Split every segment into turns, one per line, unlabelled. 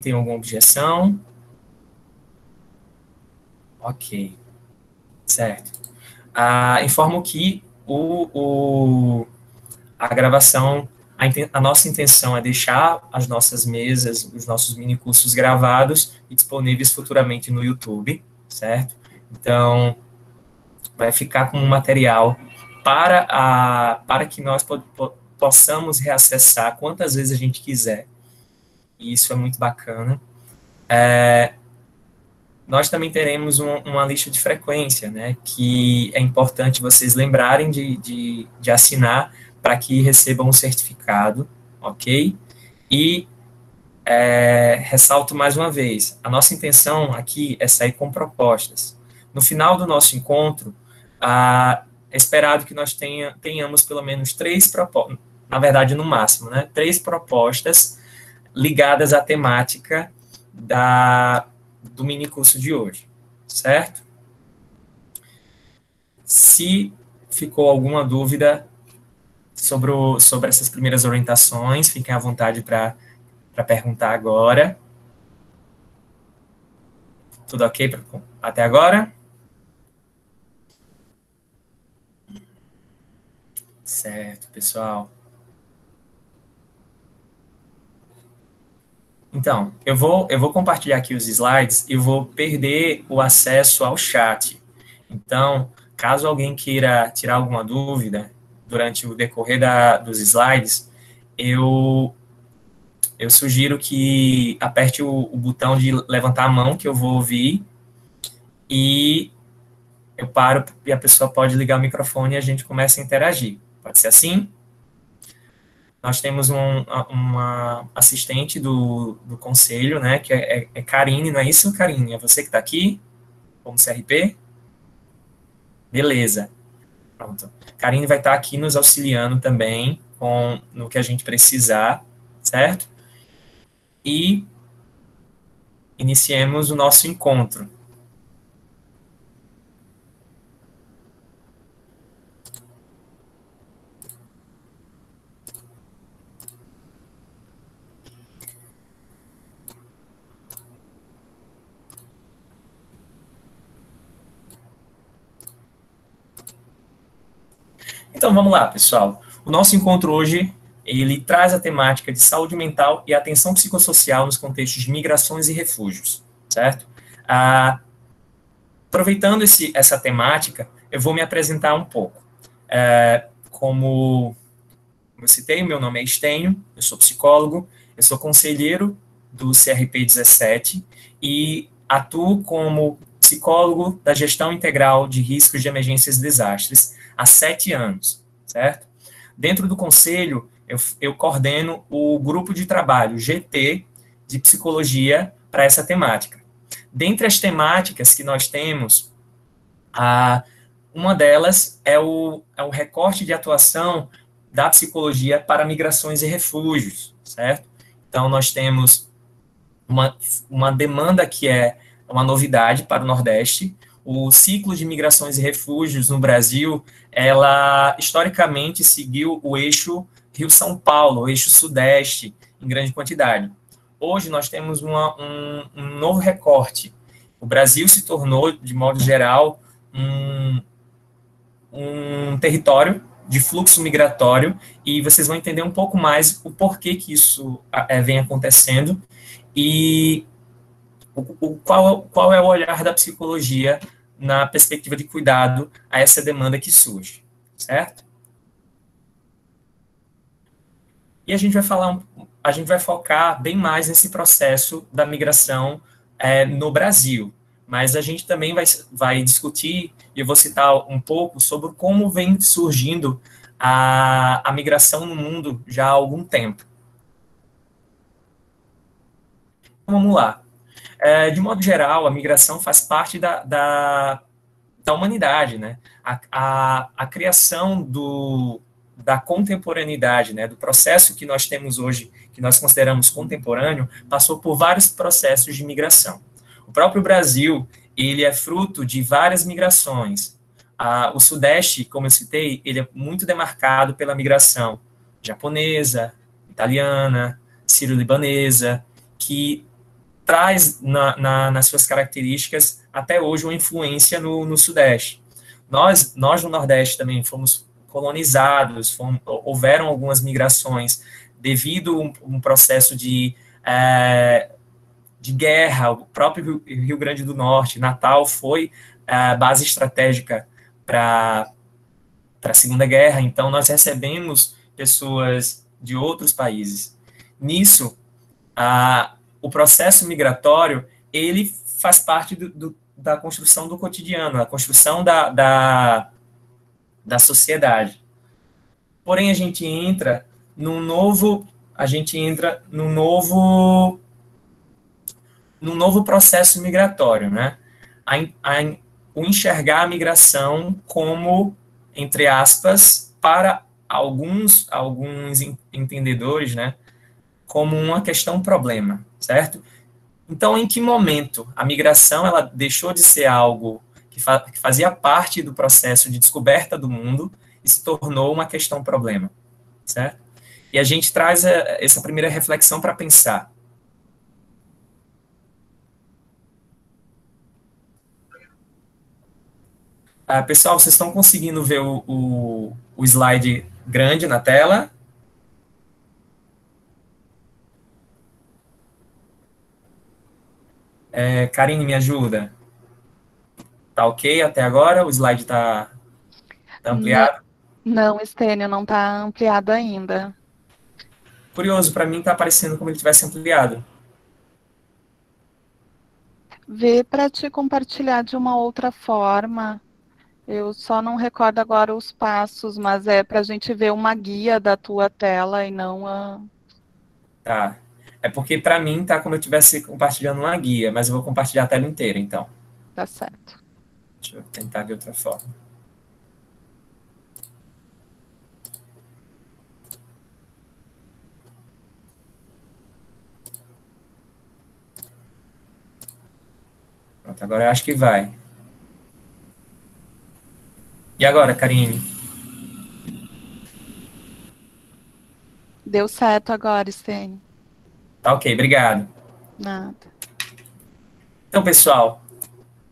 Tem alguma objeção? Ok, certo. Informo que a gravação, a nossa intenção é deixar as nossas mesas, os nossos mini cursos gravados e disponíveis futuramente no YouTube, certo? Então, vai ficar como um material para que nós possamos reacessar quantas vezes a gente quiser. E isso é muito bacana. Nós também teremos uma lista de frequência, né, que é importante vocês lembrarem de assinar para que recebam um certificado, ok? E ressalto mais uma vez, a nossa intenção aqui é sair com propostas. No final do nosso encontro, é esperado que nós tenhamos pelo menos 3 propostas, na verdade, no máximo, né, 3 propostas ligadas à temática do mini curso de hoje, certo? Se ficou alguma dúvida sobre essas primeiras orientações, fiquem à vontade para perguntar agora. Tudo ok até agora? Certo, pessoal. Então, eu vou compartilhar aqui os slides e vou perder o acesso ao chat. Então, caso alguém queira tirar alguma dúvida durante o decorrer dos slides, eu sugiro que aperte o botão de levantar a mão, que eu vou ouvir, e eu paro e a pessoa pode ligar o microfone e a gente começa a interagir. Pode ser assim? Nós temos uma assistente do conselho, né, que é Karine, não é isso, Karine? É você que está aqui, como CRP? Beleza. Pronto. Karine vai estar aqui nos auxiliando também no que a gente precisar, certo? E iniciemos o nosso encontro. Então, vamos lá, pessoal. O nosso encontro hoje, ele traz a temática de saúde mental e atenção psicossocial nos contextos de migrações e refúgios, certo? Aproveitando essa temática, eu vou me apresentar um pouco. Como eu citei, meu nome é Estênio, eu sou psicólogo, eu sou conselheiro do CRP 17 e atuo como psicólogo da gestão integral de riscos de emergências e desastres há 7 anos, certo? Dentro do conselho, eu coordeno o grupo de trabalho GT de psicologia para essa temática. Dentre as temáticas que nós temos, uma delas é o recorte de atuação da psicologia para migrações e refúgios, certo? Então, nós temos uma demanda que é uma novidade para o Nordeste. O ciclo de migrações e refúgios no Brasil, ela historicamente seguiu o eixo Rio-São Paulo, o eixo Sudeste, em grande quantidade. Hoje nós temos um novo recorte. O Brasil se tornou, de modo geral, um território de fluxo migratório, e vocês vão entender um pouco mais o porquê que isso vem acontecendo e qual é o olhar da psicologia na perspectiva de cuidado a essa demanda que surge, certo? E a gente vai focar bem mais nesse processo da migração no Brasil, mas a gente também vai discutir, e eu vou citar um pouco sobre como vem surgindo a migração no mundo já há algum tempo. Vamos lá. De modo geral, a migração faz parte da humanidade, né? A criação da contemporaneidade, né? Do processo que nós temos hoje, que nós consideramos contemporâneo, passou por vários processos de migração. O próprio Brasil, ele é fruto de várias migrações. O Sudeste, como eu citei, ele é muito demarcado pela migração japonesa, italiana, sírio-libanesa, que traz nas suas características até hoje uma influência no Sudeste. Nós no Nordeste também fomos colonizados, houveram algumas migrações devido a um processo de guerra. O próprio Rio Grande do Norte, Natal, foi a base estratégica para a Segunda Guerra, então nós recebemos pessoas de outros países. Nisso, o processo migratório, ele faz parte da construção do cotidiano, a construção da sociedade. Porém, a gente entra num novo processo migratório, né? O enxergar a migração como, entre aspas, para alguns entendedores, né, como uma questão problema, certo? Então, em que momento a migração ela deixou de ser algo que fazia parte do processo de descoberta do mundo e se tornou uma questão problema, certo? E a gente traz essa primeira reflexão para pensar. Pessoal, vocês estão conseguindo ver o slide grande na tela? Karine, me ajuda. Tá ok até agora? O slide tá ampliado?
Não, Estênio, não está ampliado ainda.
Curioso, para mim tá aparecendo como ele tivesse ampliado.
Vê para te compartilhar de uma outra forma. Eu só não recordo agora os passos, mas é para a gente ver uma guia da tua tela e não a.
Tá. É porque para mim tá como eu estivesse compartilhando uma guia, mas eu vou compartilhar a tela inteira, então.
Tá certo.
Deixa eu tentar de outra forma. Pronto, agora eu acho que vai. E agora, Karine?
Deu certo agora, Estênio.
Tá ok, obrigado.
Nada.
Então, pessoal,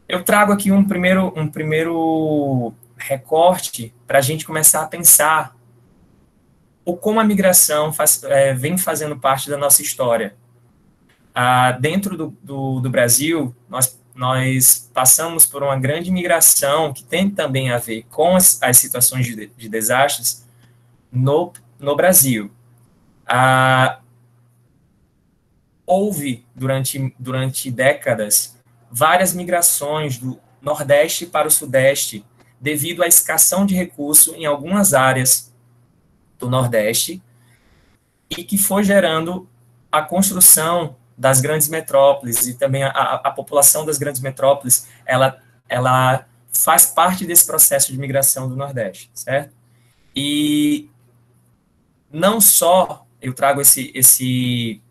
eu trago aqui um primeiro recorte para a gente começar a pensar como a migração vem fazendo parte da nossa história. Dentro do Brasil, nós passamos por uma grande migração que tem também a ver com as situações de desastres no Brasil. Houve, durante décadas, várias migrações do Nordeste para o Sudeste, devido à escassez de recursos em algumas áreas do Nordeste, e que foi gerando a construção das grandes metrópoles, e também a população das grandes metrópoles, ela faz parte desse processo de migração do Nordeste, certo? E não só eu trago esse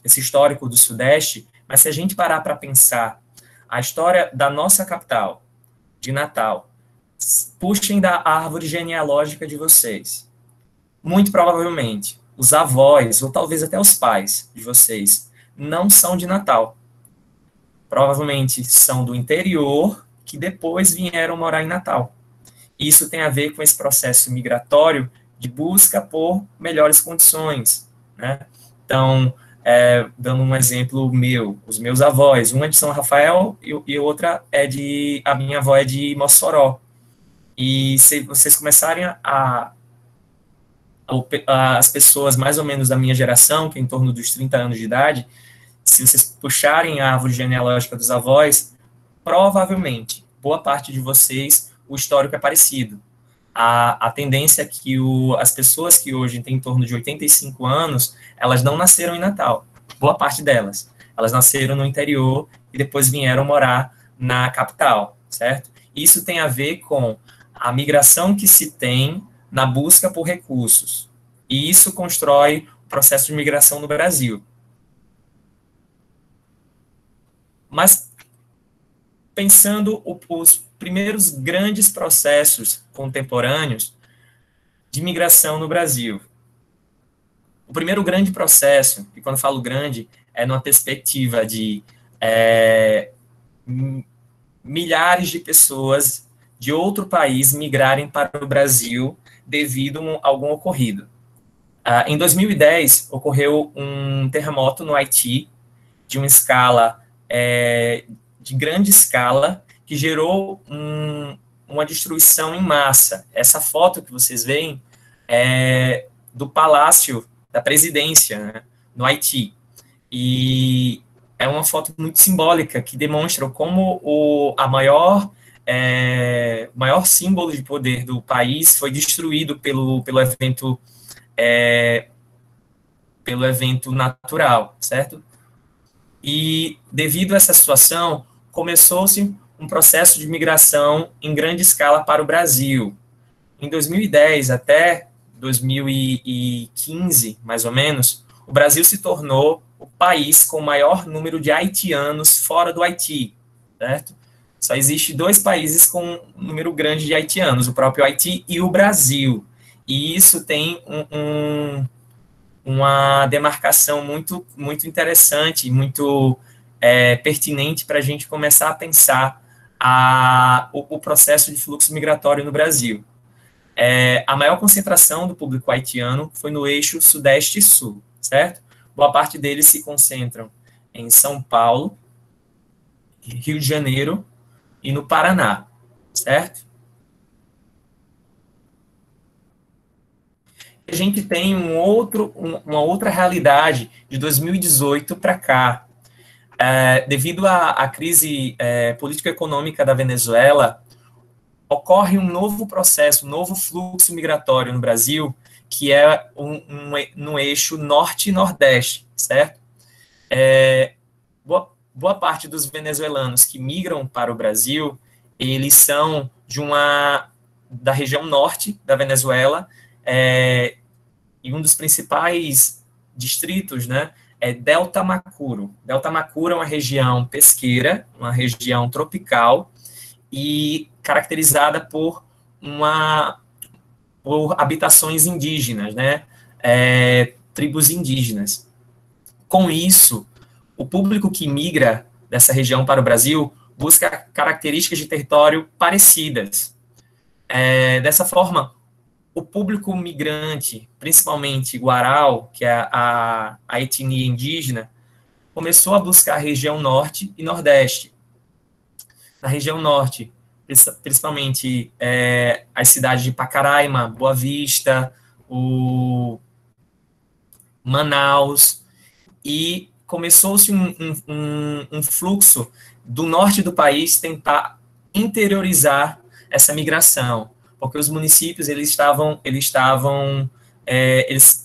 histórico do Sudeste, mas se a gente parar para pensar a história da nossa capital, de Natal, puxem da árvore genealógica de vocês. Muito provavelmente, os avós, ou talvez até os pais de vocês, não são de Natal. Provavelmente são do interior, que depois vieram morar em Natal. Isso tem a ver com esse processo migratório de busca por melhores condições, né? Então, dando um exemplo meu, os meus avós, uma é de São Rafael e outra a minha avó é de Mossoró. E se vocês começarem as pessoas mais ou menos da minha geração, que é em torno dos 30 anos de idade, se vocês puxarem a árvore genealógica dos avós, provavelmente, boa parte de vocês, o histórico é parecido. A tendência é que as pessoas que hoje têm em torno de 85 anos, elas não nasceram em Natal, boa parte delas. Elas nasceram no interior e depois vieram morar na capital, certo? Isso tem a ver com a migração que se tem na busca por recursos. E isso constrói o processo de migração no Brasil. Mas, pensando os primeiros grandes processos contemporâneos de migração no Brasil. O primeiro grande processo, e quando falo grande, numa perspectiva de milhares de pessoas de outro país migrarem para o Brasil devido a algum ocorrido. Em 2010, ocorreu um terremoto no Haiti, de uma escala, de grande escala, que gerou uma destruição em massa. Essa foto que vocês veem é do Palácio da Presidência, né, no Haiti. E é uma foto muito simbólica, que demonstra como o maior símbolo de poder do país foi destruído pelo evento natural, certo? E, devido a essa situação, começou-se um processo de migração em grande escala para o Brasil. Em 2010 até 2015, mais ou menos, o Brasil se tornou o país com o maior número de haitianos fora do Haiti, certo? Só existe 2 países com um número grande de haitianos, o próprio Haiti e o Brasil. E isso tem uma demarcação muito, muito interessante, muito pertinente para a gente começar a pensar o processo de fluxo migratório no Brasil. A maior concentração do público haitiano foi no eixo Sudeste e Sul, certo? Boa parte deles se concentram em São Paulo, Rio de Janeiro e no Paraná, certo? A gente tem uma outra realidade de 2018 para cá. Devido à crise político-econômica da Venezuela, ocorre um novo processo, um novo fluxo migratório no Brasil, que é no eixo norte e nordeste, certo? Boa parte dos venezuelanos que migram para o Brasil, eles são da região norte da Venezuela, e um dos principais distritos, né, é Delta Macuro. Delta Macuro é uma região pesqueira, uma região tropical, e caracterizada por habitações indígenas, né, tribos indígenas. Com isso, o público que migra dessa região para o Brasil busca características de território parecidas. Dessa forma, o público migrante, principalmente guaral, que é a etnia indígena, começou a buscar a região norte e nordeste. Na região norte, principalmente as cidades de Pacaraima, Boa Vista, Manaus, e começou-se um fluxo do norte do país tentar interiorizar essa migração, porque os municípios eles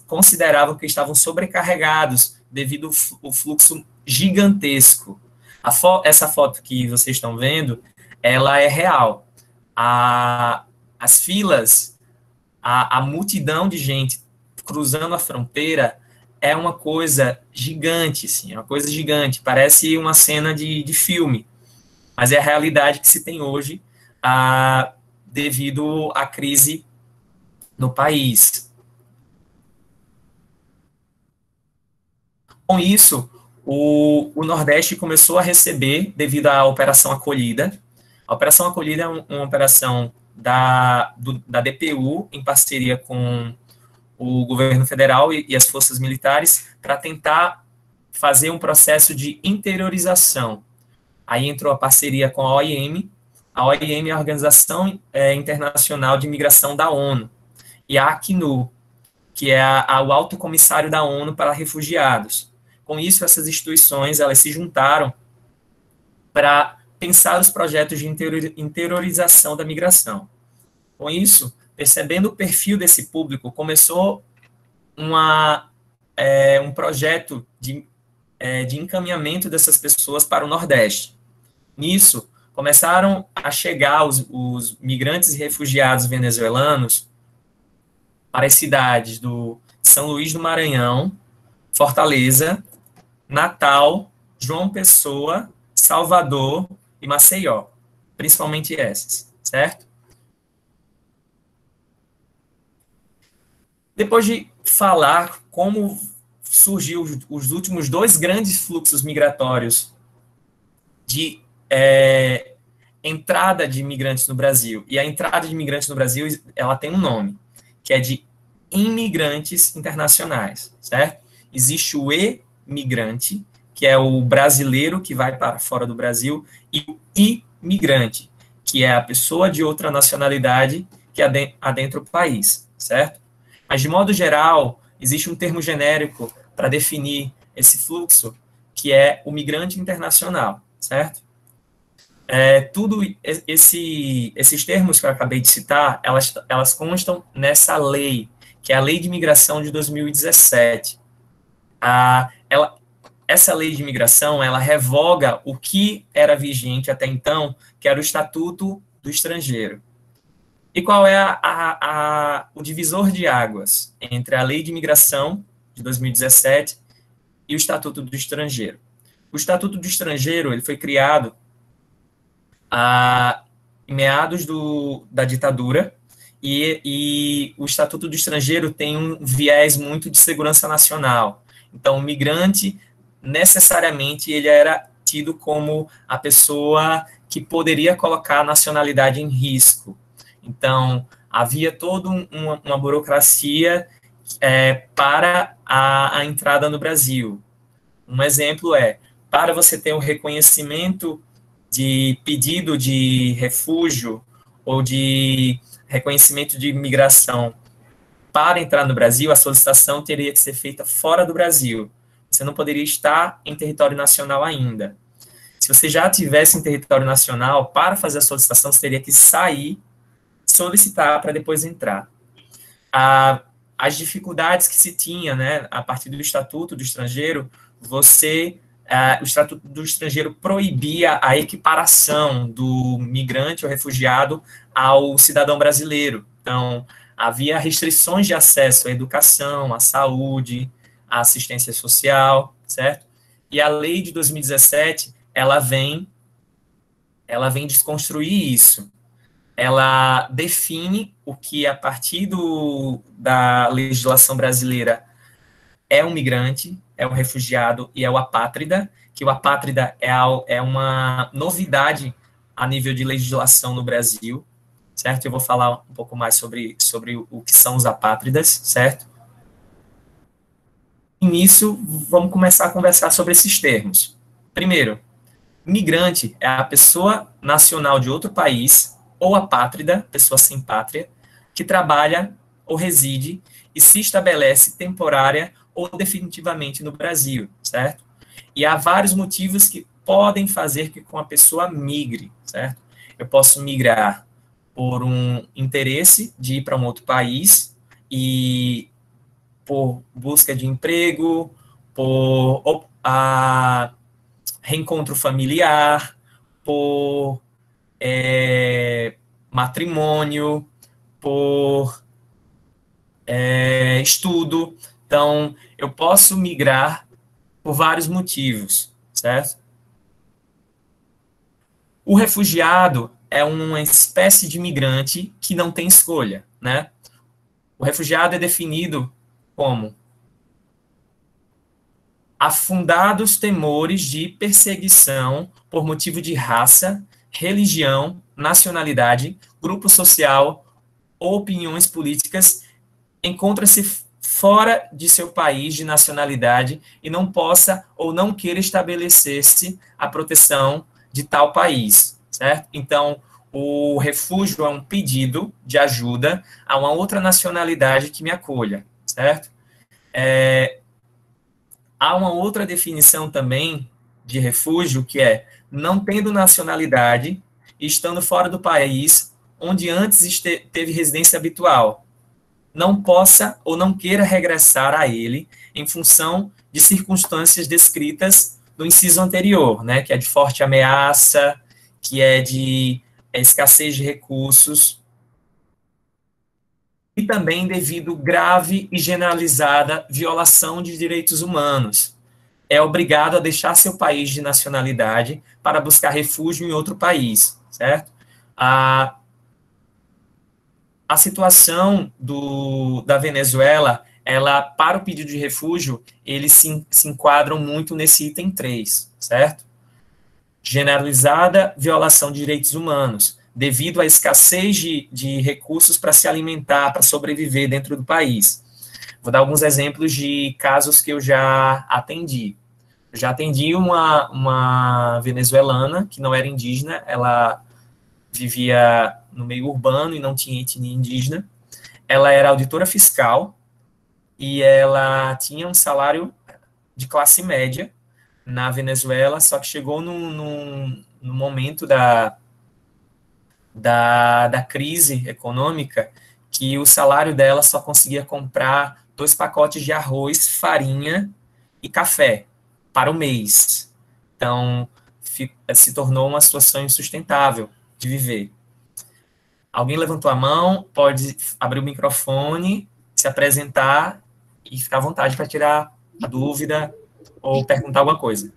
consideravam que estavam sobrecarregados devido ao fluxo gigantesco. Essa foto que vocês estão vendo, ela é real. As filas, a multidão de gente cruzando a fronteira é uma coisa gigante, assim, é uma coisa gigante, parece uma cena de filme, mas é a realidade que se tem hoje devido à crise no país. Com isso, o Nordeste começou a receber, devido à Operação Acolhida. A Operação Acolhida é uma operação da DPU, em parceria com o governo federal e as forças militares, para tentar fazer um processo de interiorização. Aí entrou a parceria com a OIM. A OIM é a Organização Internacional de Migração da ONU, e a Acnu, que é o Alto Comissário da ONU para Refugiados. Com isso, essas instituições elas se juntaram para pensar os projetos de interiorização da migração. Com isso, percebendo o perfil desse público, começou um projeto de encaminhamento dessas pessoas para o Nordeste. Nisso, começaram a chegar os migrantes e refugiados venezuelanos para as cidades de São Luís do Maranhão, Fortaleza, Natal, João Pessoa, Salvador e Maceió, principalmente essas, certo? Depois de falar como surgiu os últimos dois grandes fluxos migratórios de entrada de imigrantes no Brasil. E a entrada de imigrantes no Brasil, ela tem um nome, que é de imigrantes internacionais, certo? Existe o imigrante, que é o brasileiro que vai para fora do Brasil, e o imigrante, que é a pessoa de outra nacionalidade que adentra o país, certo? Mas, de modo geral, existe um termo genérico para definir esse fluxo, que é o migrante internacional, certo? Esses termos que eu acabei de citar, elas constam nessa lei, que é a Lei de Imigração de 2017. Essa lei de imigração, ela revoga o que era vigente até então, que era o Estatuto do Estrangeiro. E qual é o divisor de águas entre a Lei de Imigração de 2017 e o Estatuto do Estrangeiro? O Estatuto do Estrangeiro, ele foi criado em meados da ditadura, e o Estatuto do Estrangeiro tem um viés muito de segurança nacional. Então, o migrante, necessariamente, ele era tido como a pessoa que poderia colocar a nacionalidade em risco. Então, havia toda uma burocracia para a entrada no Brasil. Um exemplo para você ter um reconhecimento de pedido de refúgio ou de reconhecimento de imigração para entrar no Brasil, a solicitação teria que ser feita fora do Brasil. Você não poderia estar em território nacional ainda. Se você já estivesse em território nacional, para fazer a solicitação, você teria que sair, solicitar para depois entrar. As dificuldades que se tinha, né, a partir do Estatuto do Estrangeiro, o Estatuto do Estrangeiro proibia a equiparação do migrante ou refugiado ao cidadão brasileiro. Então, havia restrições de acesso à educação, à saúde, à assistência social, certo? E a lei de 2017, ela vem desconstruir isso. Ela define o que, a partir da legislação brasileira, é um migrante, é um refugiado e é o apátrida, que o apátrida é uma novidade a nível de legislação no Brasil, certo? Eu vou falar um pouco mais sobre o que são os apátridas, certo? E nisso, vamos começar a conversar sobre esses termos. Primeiro, migrante é a pessoa nacional de outro país, ou apátrida, pessoa sem pátria, que trabalha ou reside e se estabelece temporária ou definitivamente no Brasil, certo? E há vários motivos que podem fazer que a pessoa migre, certo? Eu posso migrar por um interesse de ir para um outro país e por busca de emprego, por reencontro familiar, por matrimônio, por estudo. Então, eu posso migrar por vários motivos, certo? O refugiado é uma espécie de migrante que não tem escolha, né? O refugiado é definido como afundados temores de perseguição por motivo de raça, religião, nacionalidade, grupo social ou opiniões políticas, encontra-se fora de seu país de nacionalidade e não possa ou não queira estabelecer-se a proteção de tal país, certo? Então, o refúgio é um pedido de ajuda a uma outra nacionalidade que me acolha, certo? Há uma outra definição também de refúgio, que é não tendo nacionalidade e estando fora do país onde antes teve residência habitual, não possa ou não queira regressar a ele em função de circunstâncias descritas no inciso anterior, né, que é de forte ameaça, que é de escassez de recursos, e também devido grave e generalizada violação de direitos humanos. É obrigado a deixar seu país de nacionalidade para buscar refúgio em outro país, certo? A situação da Venezuela ela, para o pedido de refúgio, eles se enquadram muito nesse item 3, certo? Generalizada violação de direitos humanos, devido à escassez de recursos para se alimentar, para sobreviver dentro do país. Vou dar alguns exemplos de casos que eu já atendi. Eu já atendi uma venezuelana que não era indígena, ela vivia no meio urbano e não tinha etnia indígena. Ela era auditora fiscal e ela tinha um salário de classe média na Venezuela, só que chegou no momento da crise econômica que o salário dela só conseguia comprar 2 pacotes de arroz, farinha e café para o mês. Então, se tornou uma situação insustentável de viver. Alguém levantou a mão, pode abrir o microfone, se apresentar e ficar à vontade para tirar a dúvida ou perguntar alguma coisa.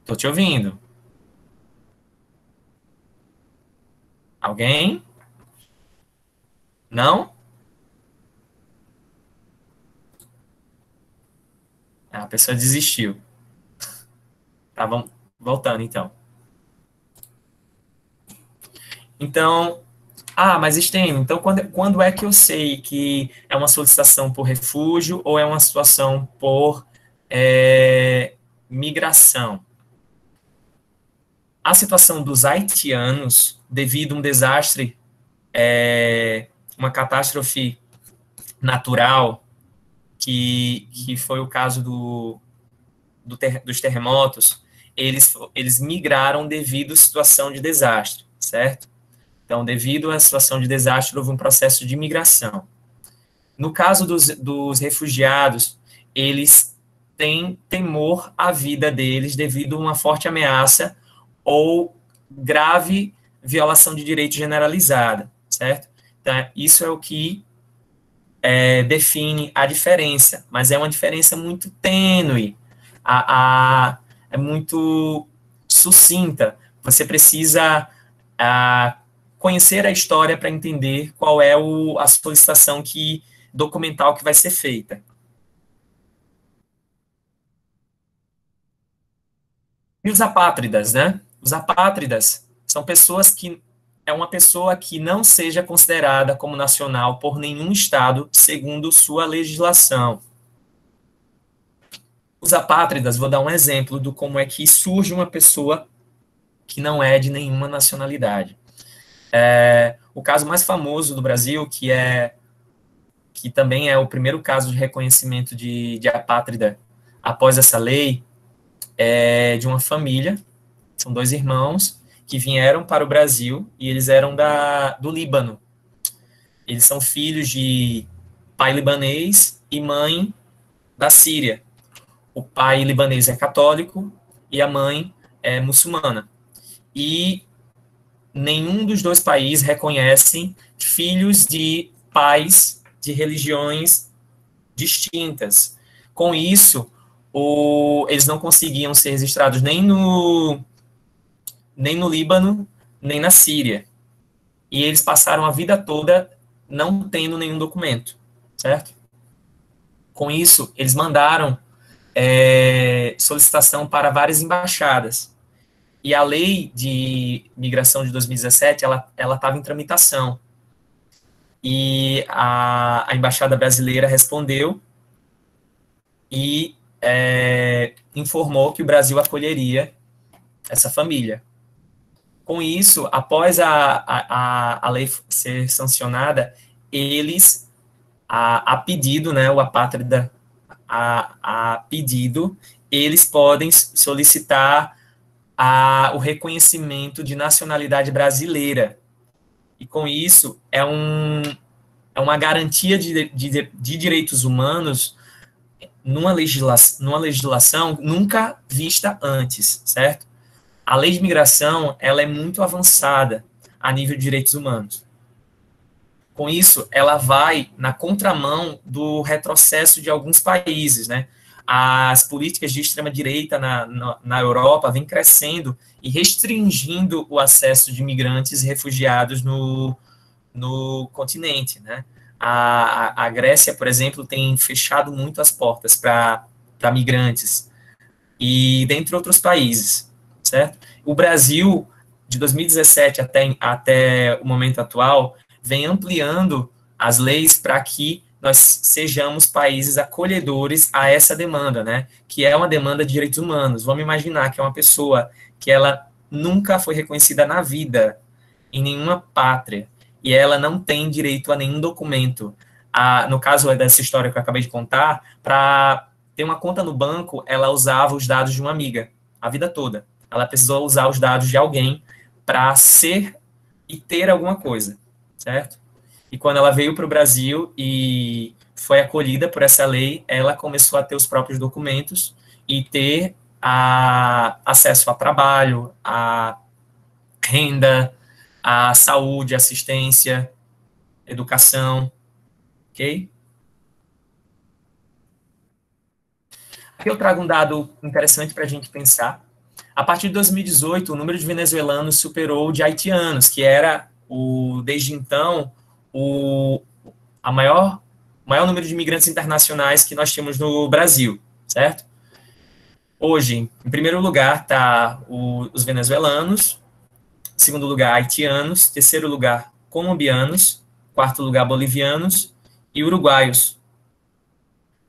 Estou te ouvindo. Alguém? Não? A pessoa desistiu. Tá, vamos voltando então. Então, mas Estênio, então quando é que eu sei que é uma solicitação por refúgio ou é uma situação por migração? A situação dos haitianos, devido a um desastre, uma catástrofe natural, que foi o caso dos terremotos, eles migraram devido à situação de desastre, certo? Então, devido à situação de desastre, houve um processo de migração. No caso dos refugiados, eles têm temor à vida deles devido a uma forte ameaça ou grave violação de direito generalizada, certo? Então, isso é o que define a diferença, mas é uma diferença muito tênue, é muito sucinta. Você precisa conhecer a história para entender qual é a solicitação documental que vai ser feita. E os apátridas, né? Os apátridas são pessoas que uma pessoa que não seja considerada como nacional por nenhum estado, segundo sua legislação. Os apátridas, vou dar um exemplo de como é que surge uma pessoa que não é de nenhuma nacionalidade. O caso mais famoso do Brasil, que também é o primeiro caso de reconhecimento de apátrida após essa lei, é de uma família, são 2 irmãos, que vieram para o Brasil, e eles eram do Líbano. Eles são filhos de pai libanês e mãe da Síria. O pai libanês é católico e a mãe é muçulmana. E nenhum dos 2 países reconhecem filhos de pais de religiões distintas. Com isso, eles não conseguiam ser registrados nem no Líbano, nem na Síria. E eles passaram a vida toda não tendo nenhum documento, certo? Com isso, eles mandaram solicitação para várias embaixadas. E a lei de migração de 2017, ela estava em tramitação. E a embaixada brasileira respondeu e informou que o Brasil acolheria essa família. Com isso, após a lei ser sancionada, eles, a pedido, né, o apátrida, a pedido, eles podem solicitar o reconhecimento de nacionalidade brasileira. E com isso, é uma garantia de direitos humanos numa legislação nunca vista antes, certo? A lei de migração, ela é muito avançada a nível de direitos humanos. Com isso, ela vai na contramão do retrocesso de alguns países, né? as políticas de extrema-direita na Europa vêm crescendo e restringindo o acesso de imigrantes e refugiados no continente, né? A Grécia, por exemplo, tem fechado muito as portas para migrantes, e dentre outros países, certo? O Brasil, de 2017 até o momento atual, vem ampliando as leis para que nós sejamos países acolhedores a essa demanda, né? Que é uma demanda de direitos humanos. Vamos imaginar que é uma pessoa que ela nunca foi reconhecida na vida, em nenhuma pátria, e ela não tem direito a nenhum documento. No caso dessa história que eu acabei de contar, para ter uma conta no banco, ela usava os dados de uma amiga, a vida toda. Ela precisou usar os dados de alguém para ser e ter alguma coisa, certo? E quando ela veio para o Brasil e foi acolhida por essa lei, ela começou a ter os próprios documentos e ter acesso a trabalho, a renda, a saúde, assistência, educação, ok? Aqui eu trago um dado interessante para a gente pensar. A partir de 2018, o número de venezuelanos superou o de haitianos, que era, desde então, o maior número de imigrantes internacionais que nós temos no Brasil, certo? Hoje, em primeiro lugar, está os venezuelanos, em segundo lugar, haitianos, terceiro lugar, colombianos, quarto lugar, bolivianos e uruguaios.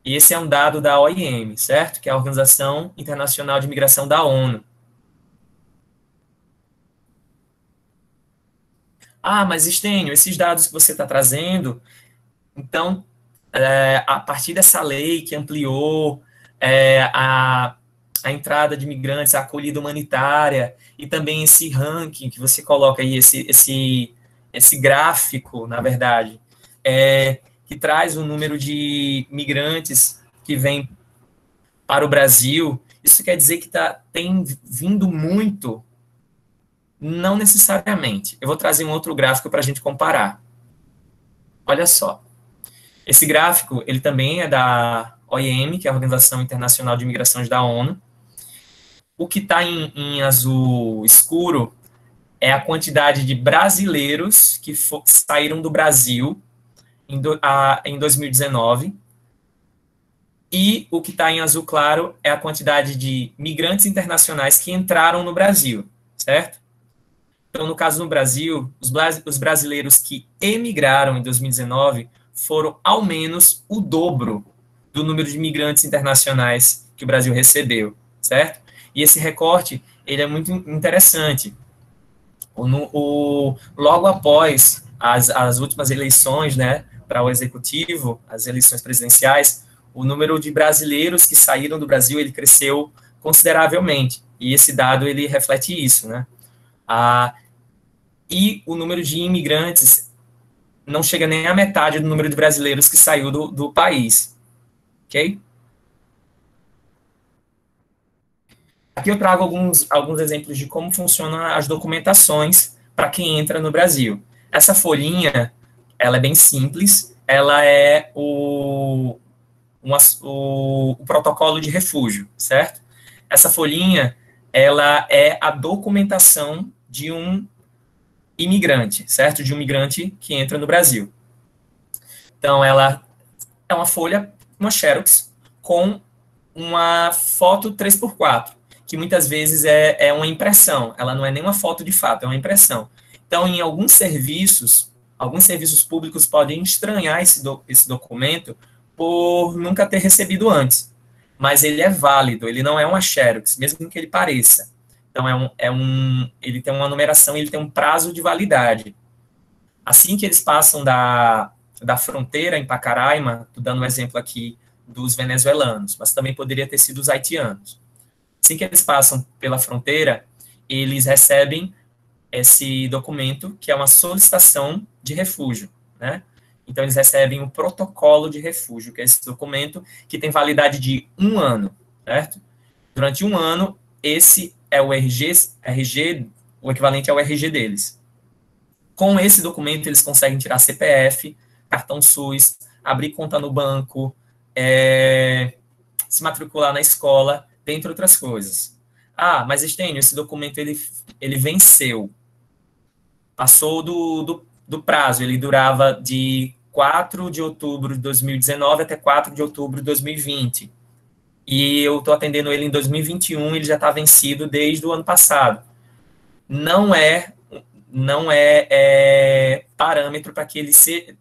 E esse é um dado da OIM, certo? Que é a Organização Internacional de Migração da ONU. Mas Estênio, esses dados que você está trazendo, então, a partir dessa lei que ampliou a entrada de imigrantes, a acolhida humanitária, e também esse ranking que você coloca aí, esse gráfico, na verdade, que traz o número de migrantes que vêm para o Brasil, isso quer dizer que tem vindo muito? Não necessariamente. Eu vou trazer um outro gráfico para a gente comparar. Olha só. Esse gráfico, ele também é da OIM, que é a Organização Internacional de Migrações da ONU. O que está em azul escuro é a quantidade de brasileiros que saíram do Brasil em 2019. E o que está em azul claro é a quantidade de migrantes internacionais que entraram no Brasil, certo? Então, no caso no Brasil, os brasileiros que emigraram em 2019 foram ao menos o dobro do número de imigrantes internacionais que o Brasil recebeu, certo? E esse recorte, ele é muito interessante. Logo após as últimas eleições, né, para o executivo, as eleições presidenciais, o número de brasileiros que saíram do Brasil, ele cresceu consideravelmente. E esse dado, ele reflete isso, né? E o número de imigrantes não chega nem à metade do número de brasileiros que saiu do país. Ok? Aqui eu trago alguns exemplos de como funcionam as documentações para quem entra no Brasil. Essa folhinha, ela é bem simples, ela é o protocolo de refúgio, certo? Essa folhinha, ela é a documentação de um imigrante, certo? De um imigrante que entra no Brasil. Então, ela é uma folha, uma xerox, com uma foto 3x4, que muitas vezes é uma impressão, ela não é nem uma foto de fato, é uma impressão. Então, em alguns serviços públicos podem estranhar esse documento por nunca ter recebido antes, mas ele é válido, ele não é uma xerox, mesmo que ele pareça. Então, ele tem uma numeração, ele tem um prazo de validade. Assim que eles passam da fronteira em Pacaraima, estou dando um exemplo aqui dos venezuelanos, mas também poderia ter sido os haitianos. Assim que eles passam pela fronteira, eles recebem esse documento, que é uma solicitação de refúgio, né? Então, eles recebem o protocolo de refúgio, que é esse documento que tem validade de 1 ano, certo? Durante 1 ano, esse é o RG, o equivalente ao RG deles. Com esse documento, eles conseguem tirar CPF, cartão SUS, abrir conta no banco, se matricular na escola, dentre outras coisas. Ah, mas Estênio, esse documento ele venceu, passou do prazo, ele durava de 4 de outubro de 2019 até 4 de outubro de 2020. E eu estou atendendo ele em 2021, ele já está vencido desde o ano passado. Não é parâmetro para que ele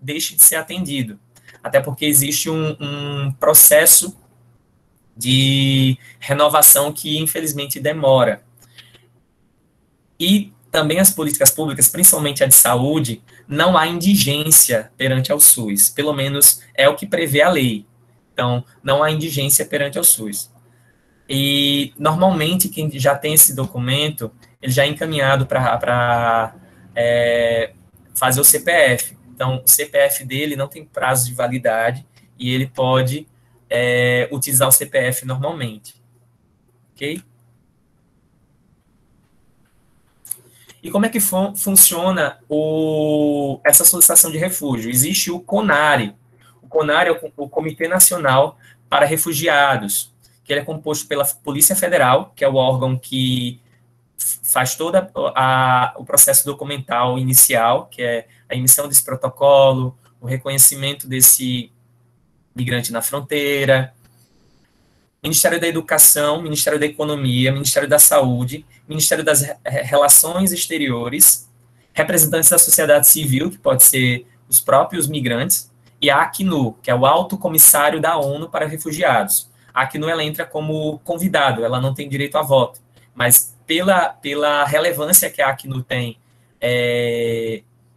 deixe de ser atendido. Até porque existe um processo de renovação que, infelizmente, demora. E também as políticas públicas, principalmente a de saúde, não há indigência perante ao SUS. Pelo menos é o que prevê a lei. Então, não há indigência perante ao SUS. E, normalmente, quem já tem esse documento, ele já é encaminhado para fazer o CPF. Então, o CPF dele não tem prazo de validade e ele pode utilizar o CPF normalmente. Ok? E como é que funciona essa solicitação de refúgio? Existe o CONARE. O CONARE é o Comitê Nacional para Refugiados, que ele é composto pela Polícia Federal, que é o órgão que faz todo o processo documental inicial, que é a emissão desse protocolo, o reconhecimento desse migrante na fronteira, Ministério da Educação, Ministério da Economia, Ministério da Saúde, Ministério das Relações Exteriores, representantes da sociedade civil, que pode ser os próprios migrantes, e a Acnu, que é o Alto Comissário da ONU para Refugiados. A Acnu, ela entra como convidado, ela não tem direito a voto, mas pela relevância que a Acnu tem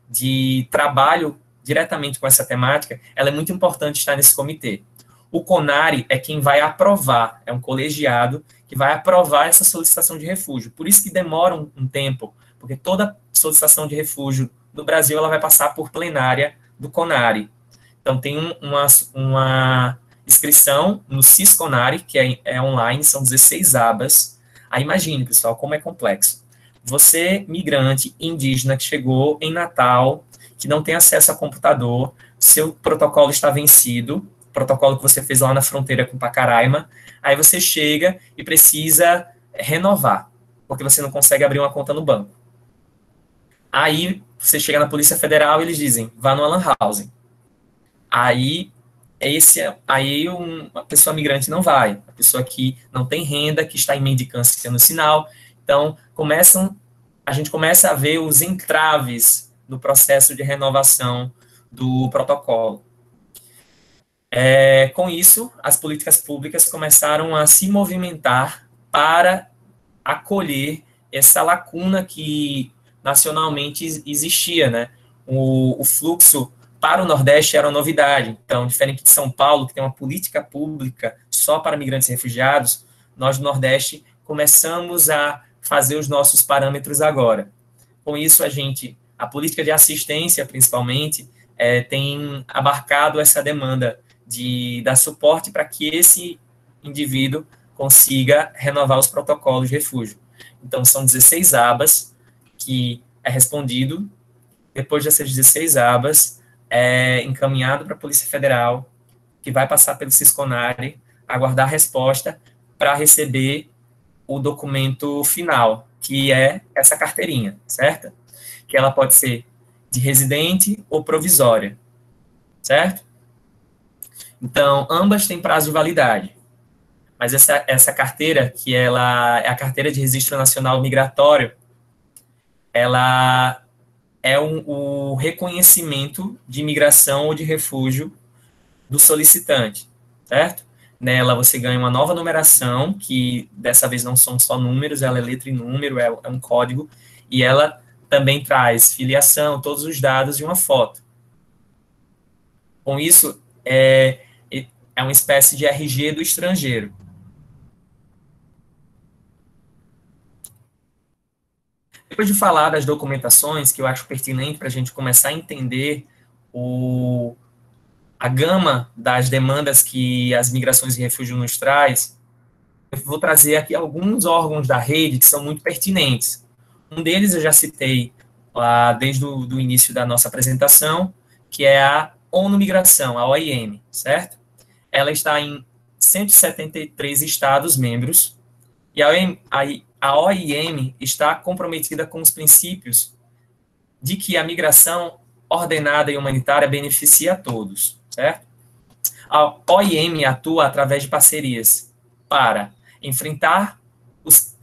de trabalho diretamente com essa temática, ela é muito importante estar nesse comitê. O CONARE é quem vai aprovar, é um colegiado que vai aprovar essa solicitação de refúgio. Por isso que demora um tempo, porque toda solicitação de refúgio no Brasil ela vai passar por plenária do CONARE. Então, tem uma inscrição no CIS-CONARE, que é online, são 16 abas. Aí imagine, pessoal, como é complexo. Você, migrante indígena que chegou em Natal, que não tem acesso a computador, seu protocolo está vencido, protocolo que você fez lá na fronteira com Pacaraima, aí você chega e precisa renovar, porque você não consegue abrir uma conta no banco. Aí você chega na Polícia Federal e eles dizem, vá no Lan House. Aí a pessoa migrante não vai, a pessoa que não tem renda, que está em mendicância no sinal. Então, a gente começa a ver os entraves do processo de renovação do protocolo. Com isso, as políticas públicas começaram a se movimentar para acolher essa lacuna que nacionalmente existia, né? O fluxo para o Nordeste era uma novidade. Então, diferente de São Paulo, que tem uma política pública só para migrantes e refugiados, nós do Nordeste começamos a fazer os nossos parâmetros agora. Com isso, a política de assistência, principalmente, tem abarcado essa demanda de dar suporte para que esse indivíduo consiga renovar os protocolos de refúgio. Então, são 16 abas que é respondido. Depois dessas 16 abas, é encaminhado para a Polícia Federal, que vai passar pelo CIS-CONARE, aguardar a resposta para receber o documento final, que é essa carteirinha, certo? Que ela pode ser de residente ou provisória, certo? Então, ambas têm prazo de validade. Mas essa carteira, que ela é a Carteira de Registro Nacional Migratório, ela é o reconhecimento de imigração ou de refúgio do solicitante, certo? Nela você ganha uma nova numeração, que dessa vez não são só números, ela é letra e número, é um código, e ela também traz filiação, todos os dados e uma foto. Com isso, é uma espécie de RG do estrangeiro. Depois de falar das documentações, que eu acho pertinente para a gente começar a entender a gama das demandas que as migrações e refúgio nos traz, eu vou trazer aqui alguns órgãos da rede que são muito pertinentes. Um deles eu já citei desde o início da nossa apresentação, que é a ONU Migração, a OIM, certo? Ela está em 173 Estados-membros, e a OIM está comprometida com os princípios de que a migração ordenada e humanitária beneficia a todos, certo? A OIM atua através de parcerias para enfrentar os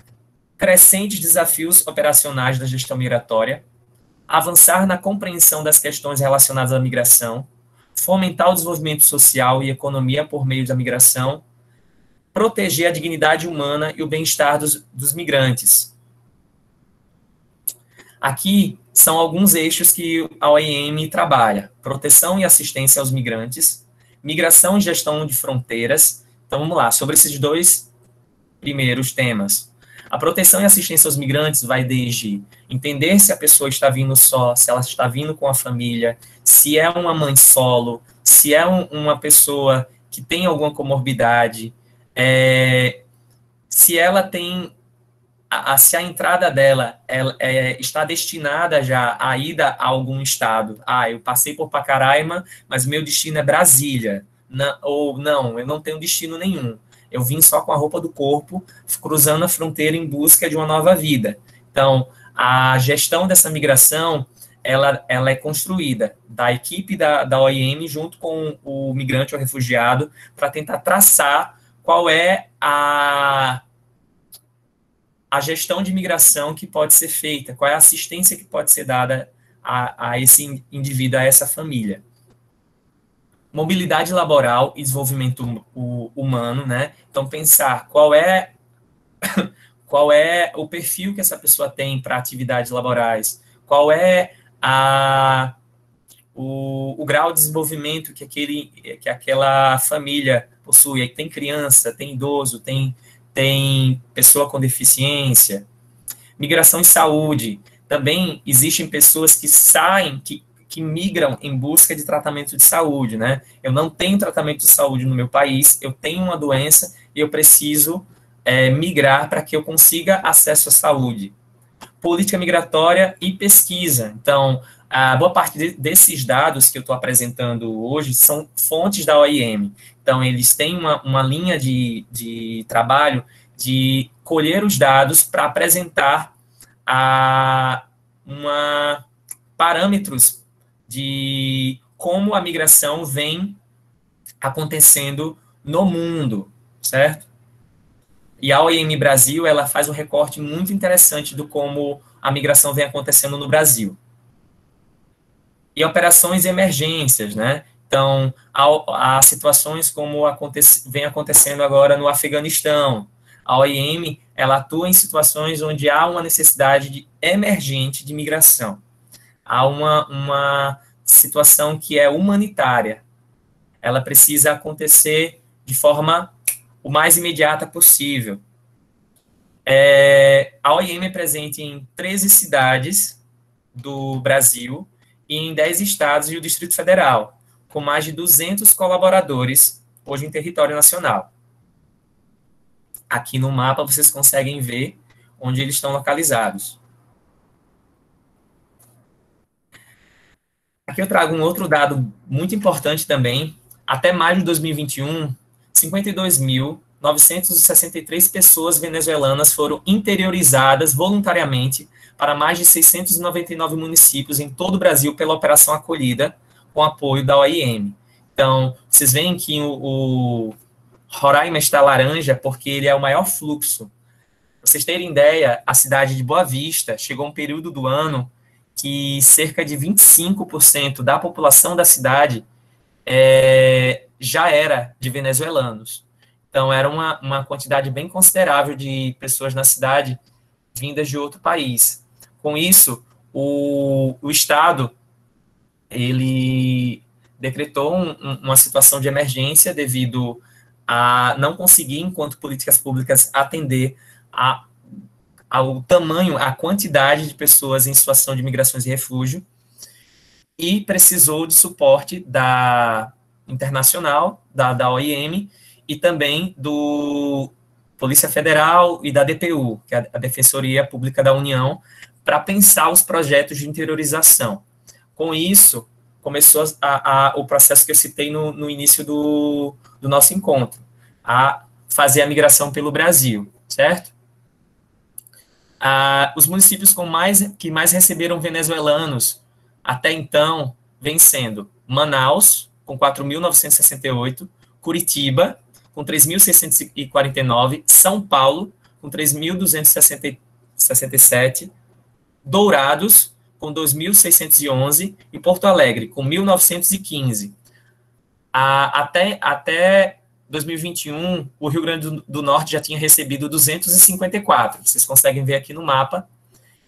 crescentes desafios operacionais da gestão migratória, avançar na compreensão das questões relacionadas à migração, fomentar o desenvolvimento social e economia por meio da migração, proteger a dignidade humana e o bem-estar dos migrantes. Aqui são alguns eixos que a OIM trabalha: proteção e assistência aos migrantes, migração e gestão de fronteiras. Então, vamos lá, sobre esses dois primeiros temas. A proteção e assistência aos migrantes vai desde entender se a pessoa está vindo só, se ela está vindo com a família, se é uma mãe solo, se é uma pessoa que tem alguma comorbidade, se ela tem, se a entrada dela está destinada já a ida a algum estado. Eu passei por Pacaraima, mas meu destino é Brasília. Ou não, eu não tenho destino nenhum. Eu vim só com a roupa do corpo, cruzando a fronteira em busca de uma nova vida. Então, a gestão dessa migração, ela é construída da equipe da OIM junto com o migrante ou refugiado para tentar traçar qual é a gestão de migração que pode ser feita, qual é a assistência que pode ser dada a esse indivíduo, a essa família. Mobilidade laboral e desenvolvimento humano, né? Então, pensar qual é o perfil que essa pessoa tem para atividades laborais, qual é o grau de desenvolvimento que aquela família possui. Tem criança, tem idoso, tem pessoa com deficiência. Migração e saúde. Também existem pessoas que saem, que migram em busca de tratamento de saúde, né? Eu não tenho tratamento de saúde no meu país, eu tenho uma doença e eu preciso migrar para que eu consiga acesso à saúde. Política migratória e pesquisa. Então, a boa parte desses dados que eu estou apresentando hoje são fontes da OIM. Então, eles têm uma linha de trabalho de colher os dados para apresentar parâmetros de como a migração vem acontecendo no mundo, certo? E a OIM Brasil, ela faz um recorte muito interessante do como a migração vem acontecendo no Brasil. E operações e emergências, né? Então, há situações como vem acontecendo agora no Afeganistão. A OIM, ela atua em situações onde há uma necessidade emergente de migração. Há uma situação que é humanitária. Ela precisa acontecer de forma o mais imediata possível. A OIM é presente em 13 cidades do Brasil e em 10 estados e o Distrito Federal, com mais de 200 colaboradores hoje em território nacional. Aqui no mapa vocês conseguem ver onde eles estão localizados. Aqui eu trago um outro dado muito importante também. Até maio de 2021, 52.963 pessoas venezuelanas foram interiorizadas voluntariamente para mais de 699 municípios em todo o Brasil pela Operação Acolhida, com apoio da OIM. Então, vocês veem que o Roraima está laranja porque ele é o maior fluxo. Para vocês terem ideia, a cidade de Boa Vista chegou a um período do ano que cerca de 25% da população da cidade já era de venezuelanos. Então, era uma quantidade bem considerável de pessoas na cidade vindas de outro país. Com isso, o Estado, ele decretou uma situação de emergência devido a não conseguir, enquanto políticas públicas, atender ao tamanho, à quantidade de pessoas em situação de migrações e refúgio, e precisou de suporte internacional, da OIM, e também do Polícia Federal e da DPU, que é a Defensoria Pública da União, para pensar os projetos de interiorização. Com isso, começou o processo que eu citei no início do nosso encontro. a fazer a migração pelo Brasil, certo? Os municípios que mais receberam venezuelanos até então vem sendo Manaus, com 4.968, Curitiba, com 3.649, São Paulo, com 3.267, Dourados, com 2.611 e Porto Alegre, com 1.915. Até 2021, o Rio Grande do Norte já tinha recebido 254. Vocês conseguem ver aqui no mapa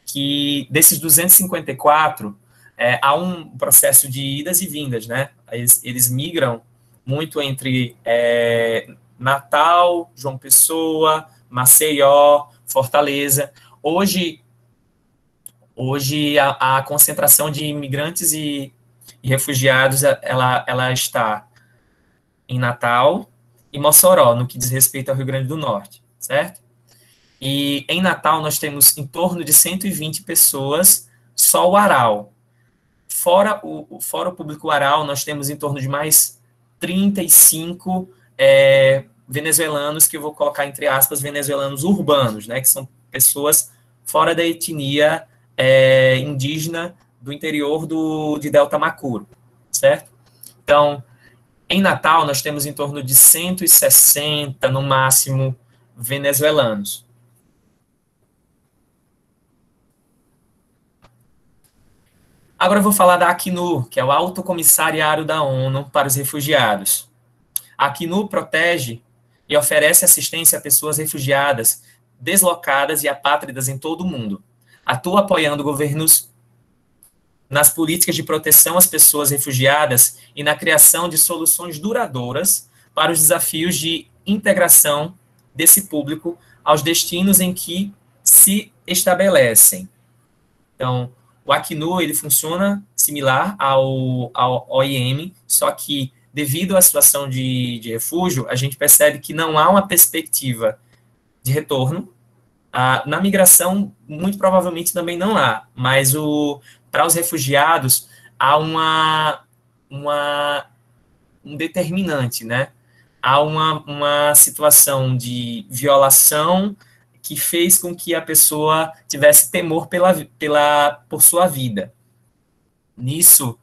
que desses 254, há um processo de idas e vindas, né? Eles migram muito entre Natal, João Pessoa, Maceió, Fortaleza. Hoje a concentração de imigrantes e refugiados, ela está em Natal e Mossoró, no que diz respeito ao Rio Grande do Norte, certo? E em Natal nós temos em torno de 120 pessoas, só o Aral. Fora o público Aral, nós temos em torno de mais 35 venezuelanos, que eu vou colocar entre aspas, venezuelanos urbanos, né, que são pessoas fora da etnia indígena do interior de Delta Macuro, certo? Então, em Natal, nós temos em torno de 160, no máximo, venezuelanos. Agora eu vou falar da Acnur, que é o Alto Comissariado da ONU para os Refugiados. A Acnur protege e oferece assistência a pessoas refugiadas, deslocadas e apátridas em todo o mundo. Atua apoiando governos nas políticas de proteção às pessoas refugiadas e na criação de soluções duradouras para os desafios de integração desse público aos destinos em que se estabelecem. Então, o Acnur, ele funciona similar ao OIM, só que, devido à situação de refúgio, a gente percebe que não há uma perspectiva de retorno. Na migração, muito provavelmente também não há, mas para os refugiados, há um determinante, né? Há uma situação de violação que fez com que a pessoa tivesse temor por sua vida. Nisso,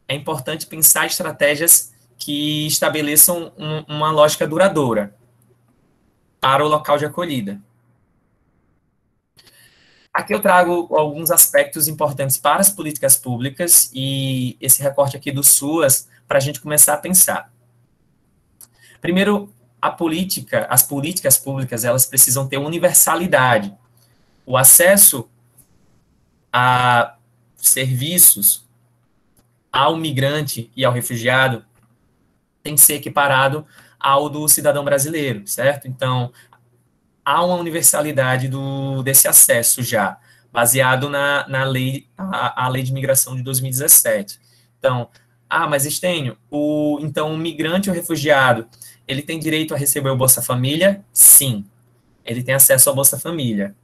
é importante pensar estratégias que estabeleçam uma lógica duradoura para o local de acolhida. Aqui eu trago alguns aspectos importantes para as políticas públicas e esse recorte aqui do SUAS para a gente começar a pensar. Primeiro, as políticas públicas, elas precisam ter universalidade. O acesso a serviços ao migrante e ao refugiado tem que ser equiparado ao do cidadão brasileiro, certo? Então, há uma universalidade desse acesso já, baseado na lei, a lei de migração de 2017. Então, mas Estênio, então o migrante ou refugiado, ele tem direito a receber o Bolsa Família? Sim, ele tem acesso ao Bolsa Família.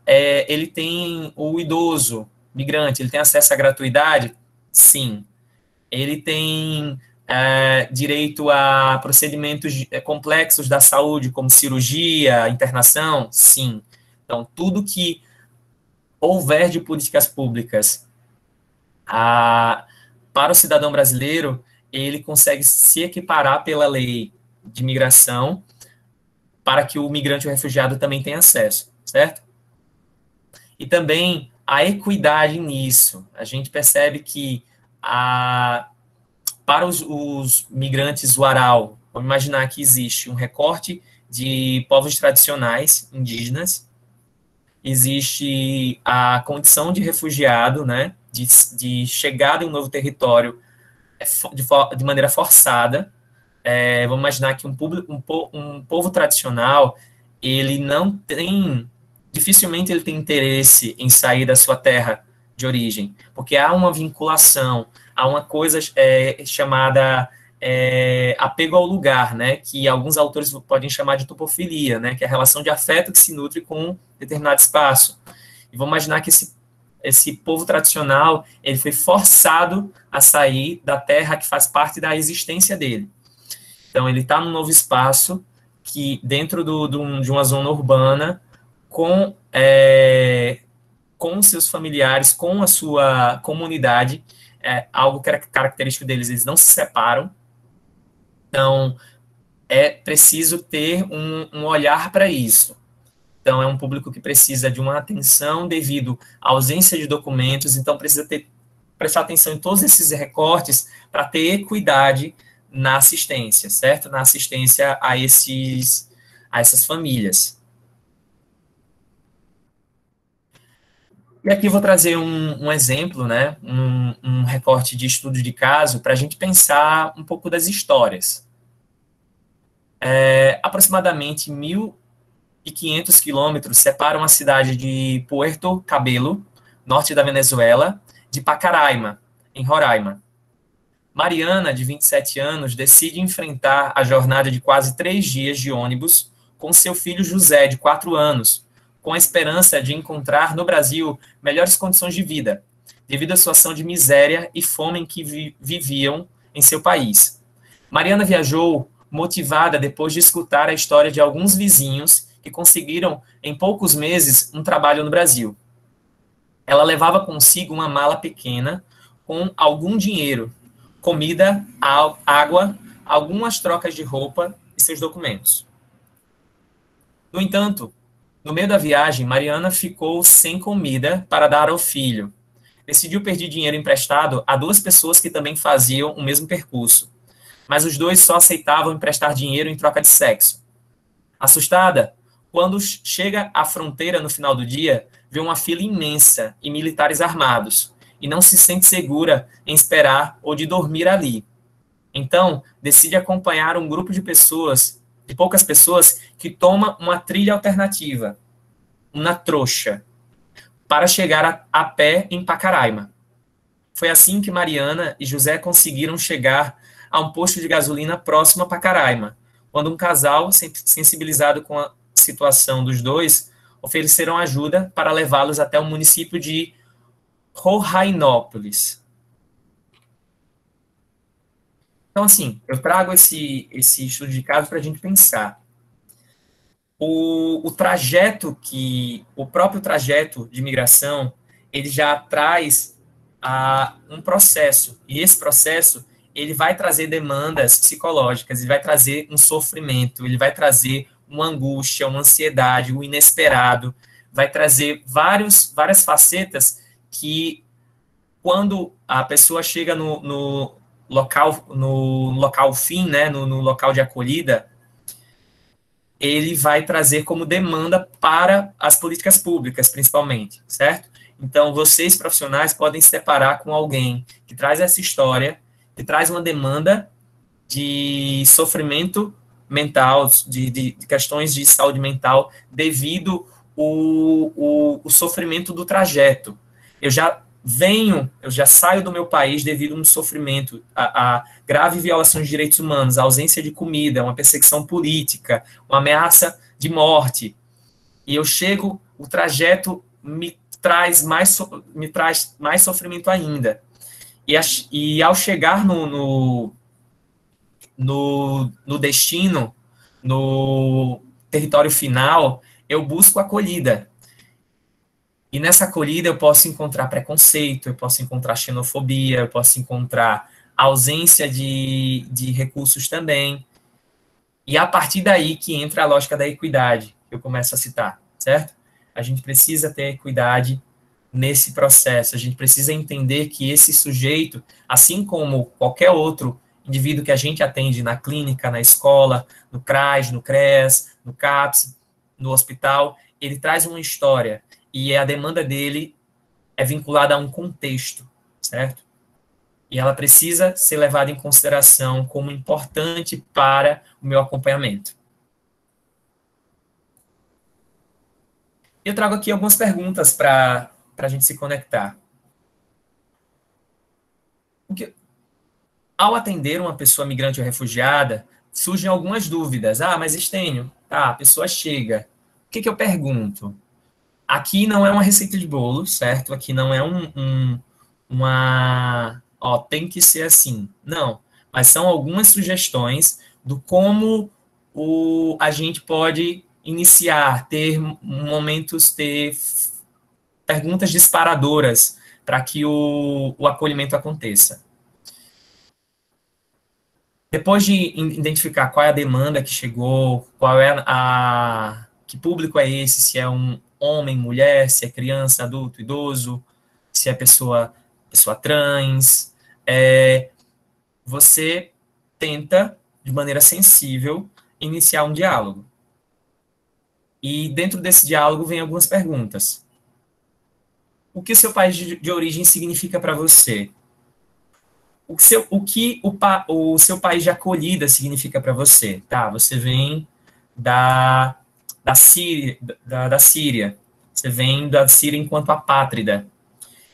Ele tem o idoso, migrante, ele tem acesso à gratuidade? Sim. Ele tem direito a procedimentos complexos da saúde, como cirurgia, internação? Sim. Então, tudo que houver de políticas públicas para o cidadão brasileiro, ele consegue se equiparar pela lei de migração para que o migrante ou refugiado também tenha acesso, certo? E também a equidade nisso. A gente percebe que para os migrantes Uaral, vamos imaginar que existe um recorte de povos tradicionais indígenas, existe a condição de refugiado, né, de chegada em um novo território de maneira forçada. Vamos imaginar que um povo tradicional, ele não tem, dificilmente ele tem interesse em sair da sua terra de origem, porque há uma vinculação, há uma coisa chamada apego ao lugar, né, que alguns autores podem chamar de topofilia, né, que é a relação de afeto que se nutre com um determinado espaço. E vamos imaginar que esse povo tradicional, ele foi forçado a sair da terra que faz parte da existência dele. Então, ele está num novo espaço, que dentro de uma zona urbana, com seus familiares, com a sua comunidade, algo que era característico deles, eles não se separam. Então, é preciso ter um olhar para isso. Então, é um público que precisa de uma atenção devido à ausência de documentos, então precisa prestar atenção em todos esses recortes para ter equidade na assistência, certo? Na assistência a essas famílias. E aqui eu vou trazer um exemplo, né? Um recorte de estudo de caso para a gente pensar um pouco das histórias. Aproximadamente 1.500 quilômetros separam a cidade de Puerto Cabello, norte da Venezuela, de Pacaraima, em Roraima. Mariana, de 27 anos, decide enfrentar a jornada de quase 3 dias de ônibus com seu filho José, de 4 anos, com a esperança de encontrar no Brasil melhores condições de vida, devido à situação de miséria e fome em que viviam em seu país. Mariana viajou motivada depois de escutar a história de alguns vizinhos que conseguiram, em poucos meses, um trabalho no Brasil. Ela levava consigo uma mala pequena com algum dinheiro, comida, água, algumas trocas de roupa e seus documentos. No entanto, no meio da viagem, Mariana ficou sem comida para dar ao filho. Decidiu pedir dinheiro emprestado a 2 pessoas que também faziam o mesmo percurso, mas os 2 só aceitavam emprestar dinheiro em troca de sexo. Assustada, quando chega à fronteira no final do dia, vê uma fila imensa e militares armados, e não se sente segura em esperar ou de dormir ali. Então, decide acompanhar um grupo de poucas pessoas, que toma uma trilha alternativa, uma trouxa, para chegar a pé em Pacaraima. Foi assim que Mariana e José conseguiram chegar a um posto de gasolina próximo a Pacaraima, quando um casal, sensibilizado com a situação dos 2, ofereceram ajuda para levá-los até o município de Rondonópolis. Então, assim, eu trago esse estudo de caso para a gente pensar. O próprio trajeto de migração, ele já traz um processo, e esse processo, ele vai trazer demandas psicológicas, ele vai trazer um sofrimento, ele vai trazer uma angústia, uma ansiedade, um inesperado, vai trazer várias facetas que, quando a pessoa chega no local fim, né, no local de acolhida, ele vai trazer como demanda para as políticas públicas, principalmente, certo? Então, vocês, profissionais, podem se deparar com alguém que traz essa história, que traz uma demanda de sofrimento mental, de questões de saúde mental, devido o sofrimento do trajeto. Eu já saio do meu país devido a um sofrimento, a grave violação de direitos humanos, a ausência de comida, uma perseguição política, uma ameaça de morte. E eu chego, o trajeto me traz mais sofrimento ainda. E ao chegar no destino, no território final, eu busco acolhida. E nessa acolhida eu posso encontrar preconceito, eu posso encontrar xenofobia, eu posso encontrar ausência de recursos também. E é a partir daí que entra a lógica da equidade, que eu começo a citar, certo? A gente precisa ter equidade nesse processo, a gente precisa entender que esse sujeito, assim como qualquer outro indivíduo que a gente atende na clínica, na escola, no CRAS, no CREAS, no CAPS, no hospital, ele traz uma história, e a demanda dele é vinculada a um contexto, certo? E ela precisa ser levada em consideração como importante para o meu acompanhamento. Eu trago aqui algumas perguntas para a gente se conectar. Ao atender uma pessoa migrante ou refugiada, surgem algumas dúvidas. Mas Estênio, a pessoa chega. O que eu pergunto? Aqui não é uma receita de bolo, certo? Aqui não é tem que ser assim. Não, mas são algumas sugestões do como a gente pode iniciar, ter momentos, ter perguntas disparadoras para que o acolhimento aconteça. Depois de identificar qual é a demanda que chegou, qual é que público é esse, se é um homem, mulher, se é criança, adulto, idoso, se é pessoa trans, você tenta, de maneira sensível, iniciar um diálogo. E dentro desse diálogo vem algumas perguntas. O que o seu país de origem significa para você? O que o seu país de acolhida significa para você? Tá, você vem da Síria, da Síria. Você vem da Síria enquanto apátrida.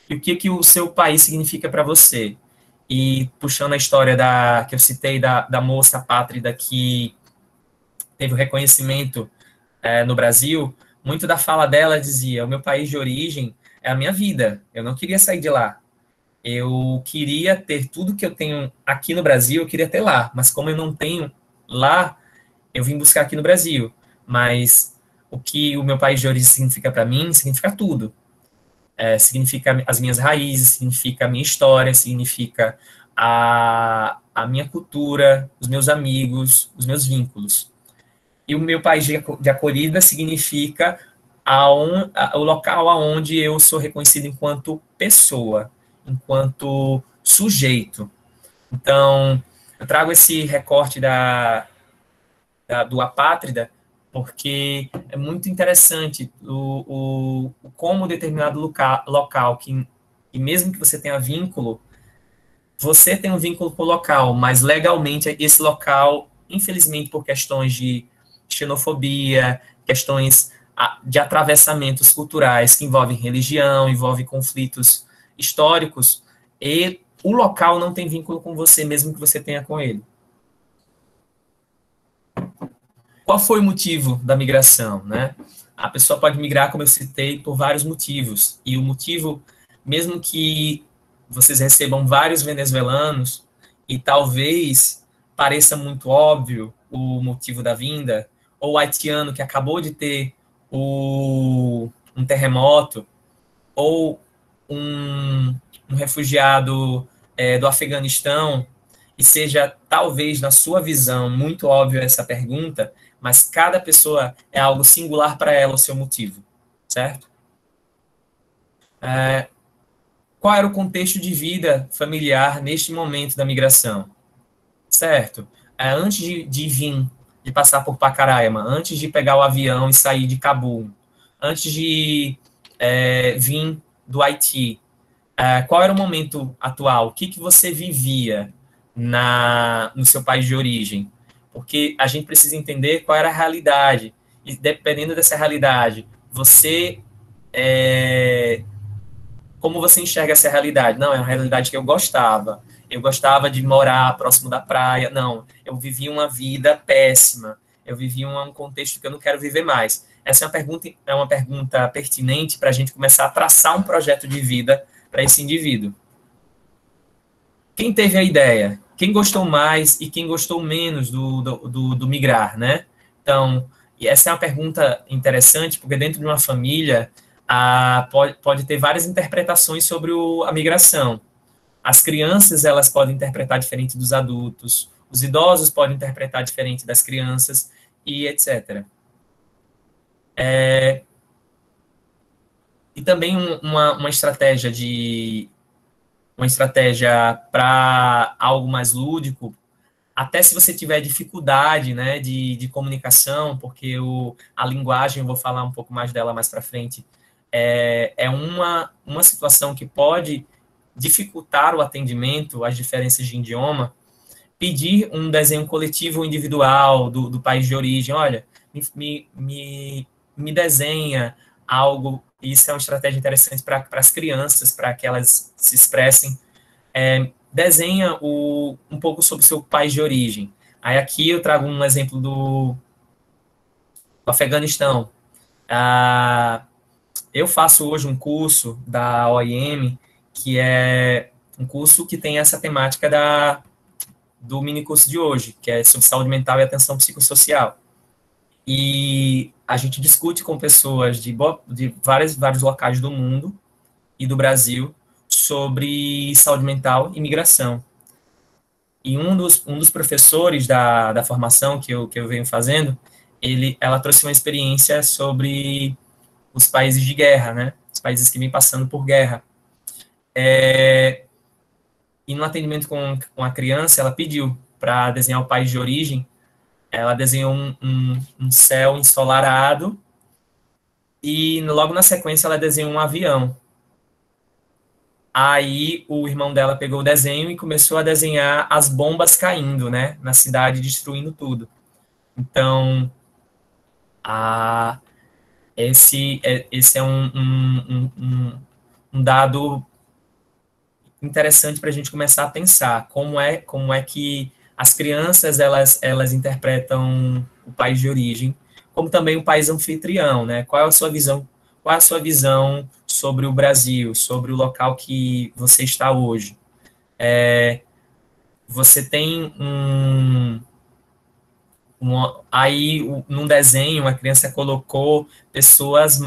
E o que o seu país significa para você? E puxando a história que eu citei da moça apátrida que teve o reconhecimento no Brasil, muito da fala dela dizia: o meu país de origem é a minha vida, eu não queria sair de lá. Eu queria ter tudo que eu tenho aqui no Brasil, eu queria ter lá, mas como eu não tenho lá, eu vim buscar aqui no Brasil. Mas o que o meu país de origem significa para mim, significa tudo. Significa as minhas raízes, significa a minha história, significa a minha cultura, os meus amigos, os meus vínculos. E o meu país de acolhida significa o local aonde eu sou reconhecido enquanto pessoa, enquanto sujeito. Então, eu trago esse recorte do apátrida porque é muito interessante como determinado local, que mesmo que você tenha vínculo, você tem um vínculo com o local, mas legalmente esse local, infelizmente por questões de xenofobia, questões de atravessamentos culturais que envolvem religião, envolvem conflitos históricos, e o local não tem vínculo com você, mesmo que você tenha com ele. Qual foi o motivo da migração, né? A pessoa pode migrar, como eu citei, por vários motivos. E o motivo, mesmo que vocês recebam vários venezuelanos, e talvez pareça muito óbvio o motivo da vinda, ou o haitiano que acabou de ter um terremoto, ou um refugiado do Afeganistão, e seja, talvez, na sua visão, muito óbvio essa pergunta, mas cada pessoa é algo singular para ela, o seu motivo, certo? Qual era o contexto de vida familiar neste momento da migração? Certo? Antes de vir, de passar por Pacaraima, antes de pegar o avião e sair de Cabul, antes de vir do Haiti, qual era o momento atual? O que você vivia no seu país de origem? Porque a gente precisa entender qual era a realidade. E dependendo dessa realidade, como você enxerga essa realidade? Não, é uma realidade que eu gostava. Eu gostava de morar próximo da praia. Não, eu vivia uma vida péssima. Eu vivia um contexto que eu não quero viver mais. Essa é uma pergunta pertinente para a gente começar a traçar um projeto de vida para esse indivíduo. Quem teve a ideia? Quem gostou mais e quem gostou menos do migrar, né? Então, essa é uma pergunta interessante, porque dentro de uma família pode ter várias interpretações sobre a migração. As crianças, elas podem interpretar diferente dos adultos, os idosos podem interpretar diferente das crianças, e etc. E também uma estratégia para algo mais lúdico, até se você tiver dificuldade, né, de comunicação, porque a linguagem, eu vou falar um pouco mais dela mais para frente, é uma situação que pode dificultar o atendimento, as diferenças de idioma, pedir um desenho coletivo ou individual do país de origem. Olha, me desenha algo. Isso é uma estratégia interessante para as crianças, para que elas se expressem. Desenha um pouco sobre o seu país de origem. Aí aqui eu trago um exemplo do Afeganistão. Eu faço hoje um curso da OIM, que é um curso que tem essa temática do minicurso de hoje, que é sobre saúde mental e atenção psicossocial. E a gente discute com pessoas de vários locais do mundo e do Brasil sobre saúde mental e migração. E um dos professores da formação que eu venho fazendo, ela trouxe uma experiência sobre os países de guerra, né? Os países que vêm passando por guerra. E no atendimento com a criança, ela pediu para desenhar o país de origem. Ela desenhou um céu ensolarado e logo na sequência ela desenhou um avião. Aí o irmão dela pegou o desenho e começou a desenhar as bombas caindo, né, na cidade, destruindo tudo. Então, esse é um dado interessante para a gente começar a pensar como é que as crianças elas interpretam o país de origem, como também o país anfitrião, né? Qual é a sua visão? Qual é a sua visão sobre o Brasil, sobre o local que você está hoje? Você tem aí num desenho a criança colocou pessoas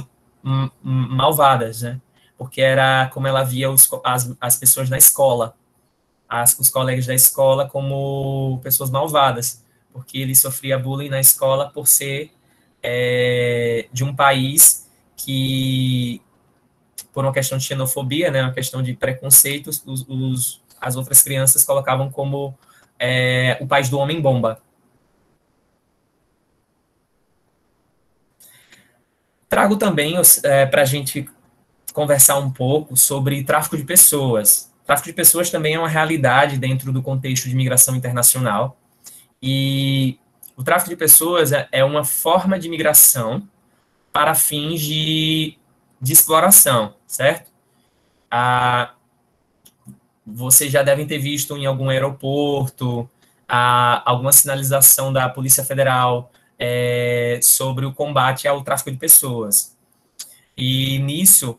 malvadas, né? Porque era como ela via as pessoas na escola, os colegas da escola como pessoas malvadas, porque ele sofria bullying na escola por ser de um país que, por uma questão de xenofobia, né, uma questão de preconceitos, as outras crianças colocavam como o país do homem-bomba. Trago também para a gente conversar um pouco sobre tráfico de pessoas. Tráfico de pessoas também é uma realidade dentro do contexto de migração internacional. E o tráfico de pessoas é uma forma de migração para fins de exploração, certo? Vocês já devem ter visto em algum aeroporto alguma sinalização da Polícia Federal sobre o combate ao tráfico de pessoas. E nisso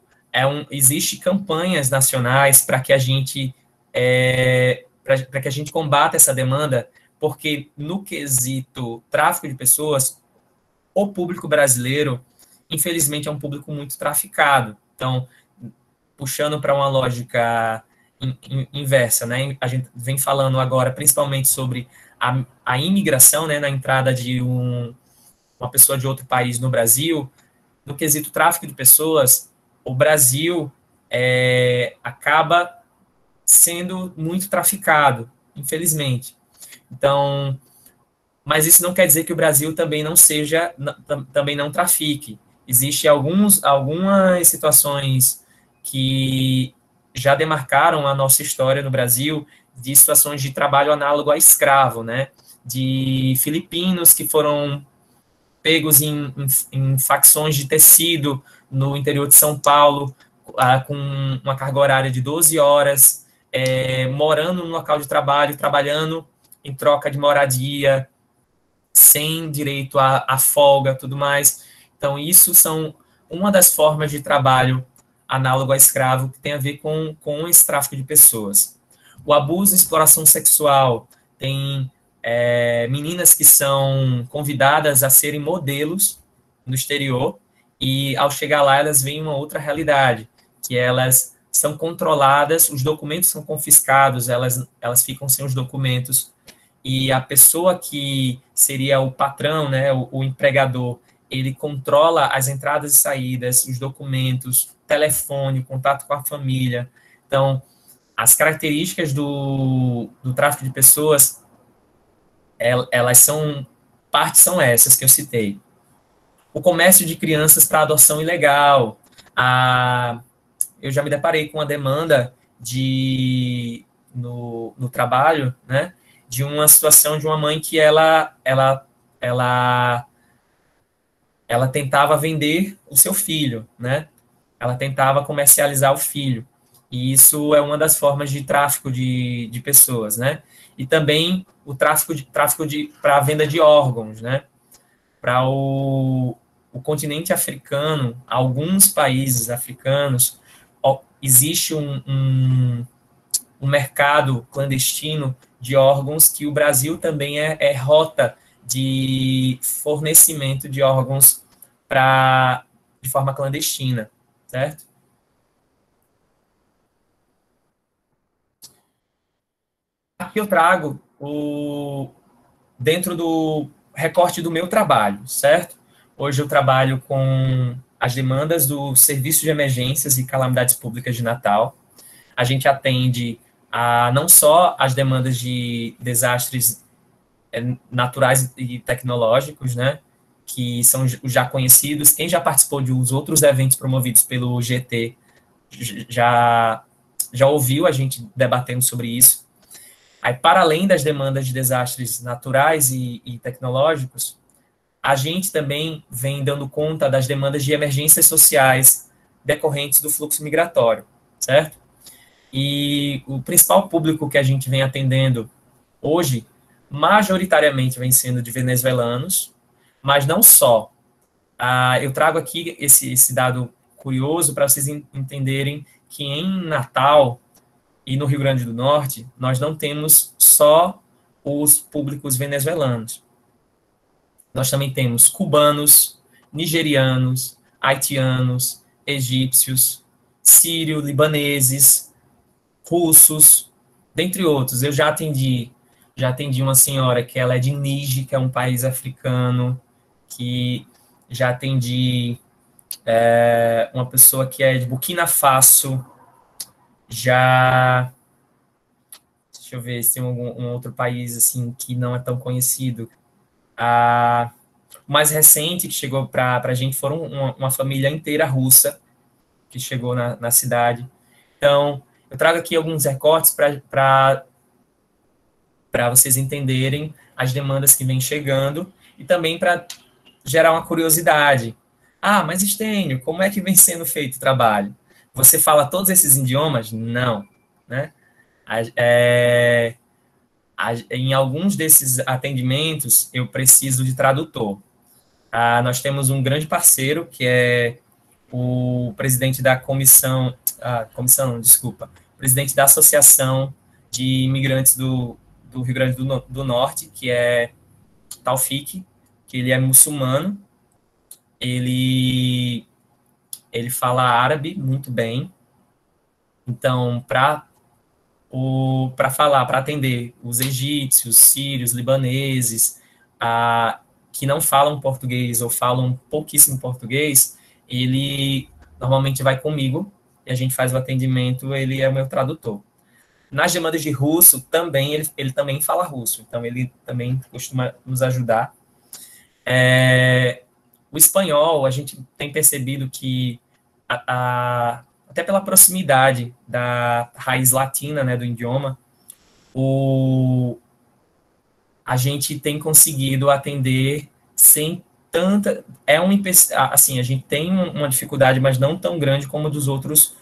existe campanhas nacionais para que a gente combata essa demanda, porque no quesito tráfico de pessoas, o público brasileiro, infelizmente, é um público muito traficado. Então, puxando para uma lógica inversa, né? A gente vem falando agora principalmente sobre a imigração, né, na entrada de uma pessoa de outro país no Brasil. No quesito tráfico de pessoas, o Brasil acaba sendo muito traficado, infelizmente. Então, mas isso não quer dizer que o Brasil também também não trafique. Existem algumas situações que já demarcaram a nossa história no Brasil, de situações de trabalho análogo a escravo, né? De filipinos que foram pegos em facções de tecido no interior de São Paulo, com uma carga horária de 12 horas, morando no local de trabalho, trabalhando em troca de moradia, sem direito à folga, tudo mais. Então, isso são uma das formas de trabalho análogo a escravo que tem a ver com esse tráfico de pessoas. O abuso e exploração sexual tem meninas que são convidadas a serem modelos no exterior e, ao chegar lá, elas veem uma outra realidade, que elas são controladas, os documentos são confiscados, elas ficam sem os documentos, e a pessoa que seria o patrão, né, o empregador, ele controla as entradas e saídas, os documentos, telefone, o contato com a família. Então, as características do tráfico de pessoas, partes são essas que eu citei. O comércio de crianças para adoção ilegal. Eu já me deparei com uma demanda no trabalho, né, de uma situação de uma mãe que ela tentava vender o seu filho, né? Ela tentava comercializar o filho. E isso é uma das formas de tráfico de pessoas, né? E também o tráfico para a venda de órgãos, né? Para o continente africano, alguns países africanos, existe um mercado clandestino de órgãos, que o Brasil também é rota de fornecimento de órgãos de forma clandestina, certo? Aqui eu trago dentro do recorte do meu trabalho, certo? Hoje eu trabalho com as demandas do Serviço de Emergências e Calamidades Públicas de Natal. A gente atende não só as demandas de desastres naturais e tecnológicos, né, que são os já conhecidos. Quem já participou de uns outros eventos promovidos pelo GT já ouviu a gente debatendo sobre isso. Aí, para além das demandas de desastres naturais e tecnológicos, a gente também vem dando conta das demandas de emergências sociais decorrentes do fluxo migratório, certo? E o principal público que a gente vem atendendo hoje, majoritariamente vem sendo de venezuelanos, mas não só. Eu trago aqui esse dado curioso para vocês entenderem que em Natal e no Rio Grande do Norte, nós não temos só os públicos venezuelanos. Nós também temos cubanos, nigerianos, haitianos, egípcios, sírio-libaneses, russos, dentre outros. Eu já atendi uma senhora que ela é de Níger, que é um país africano, que já atendi uma pessoa que é de Burkina Faso, já, deixa eu ver se tem um outro país assim que não é tão conhecido. O mais recente que chegou para a gente foram uma família inteira russa que chegou na cidade. Então, eu trago aqui alguns recortes para vocês entenderem as demandas que vêm chegando e também para gerar uma curiosidade. Mas Estênio, como é que vem sendo feito o trabalho? Você fala todos esses idiomas? Não, né? Em alguns desses atendimentos, eu preciso de tradutor. Nós temos um grande parceiro, que é o presidente da presidente da Associação de Imigrantes do Rio Grande do Norte, que é Taufik, que ele é muçulmano. Ele fala árabe muito bem. Então, para atender os egípcios, sírios, libaneses, que não falam português ou falam pouquíssimo português, ele normalmente vai comigo e a gente faz o atendimento, ele é o meu tradutor. Nas demandas de russo, também, ele também fala russo, então ele também costuma nos ajudar. O espanhol, a gente tem percebido que, até pela proximidade da raiz latina, né, do idioma, a gente tem conseguido atender sem tanta... assim, a gente tem uma dificuldade, mas não tão grande como os outros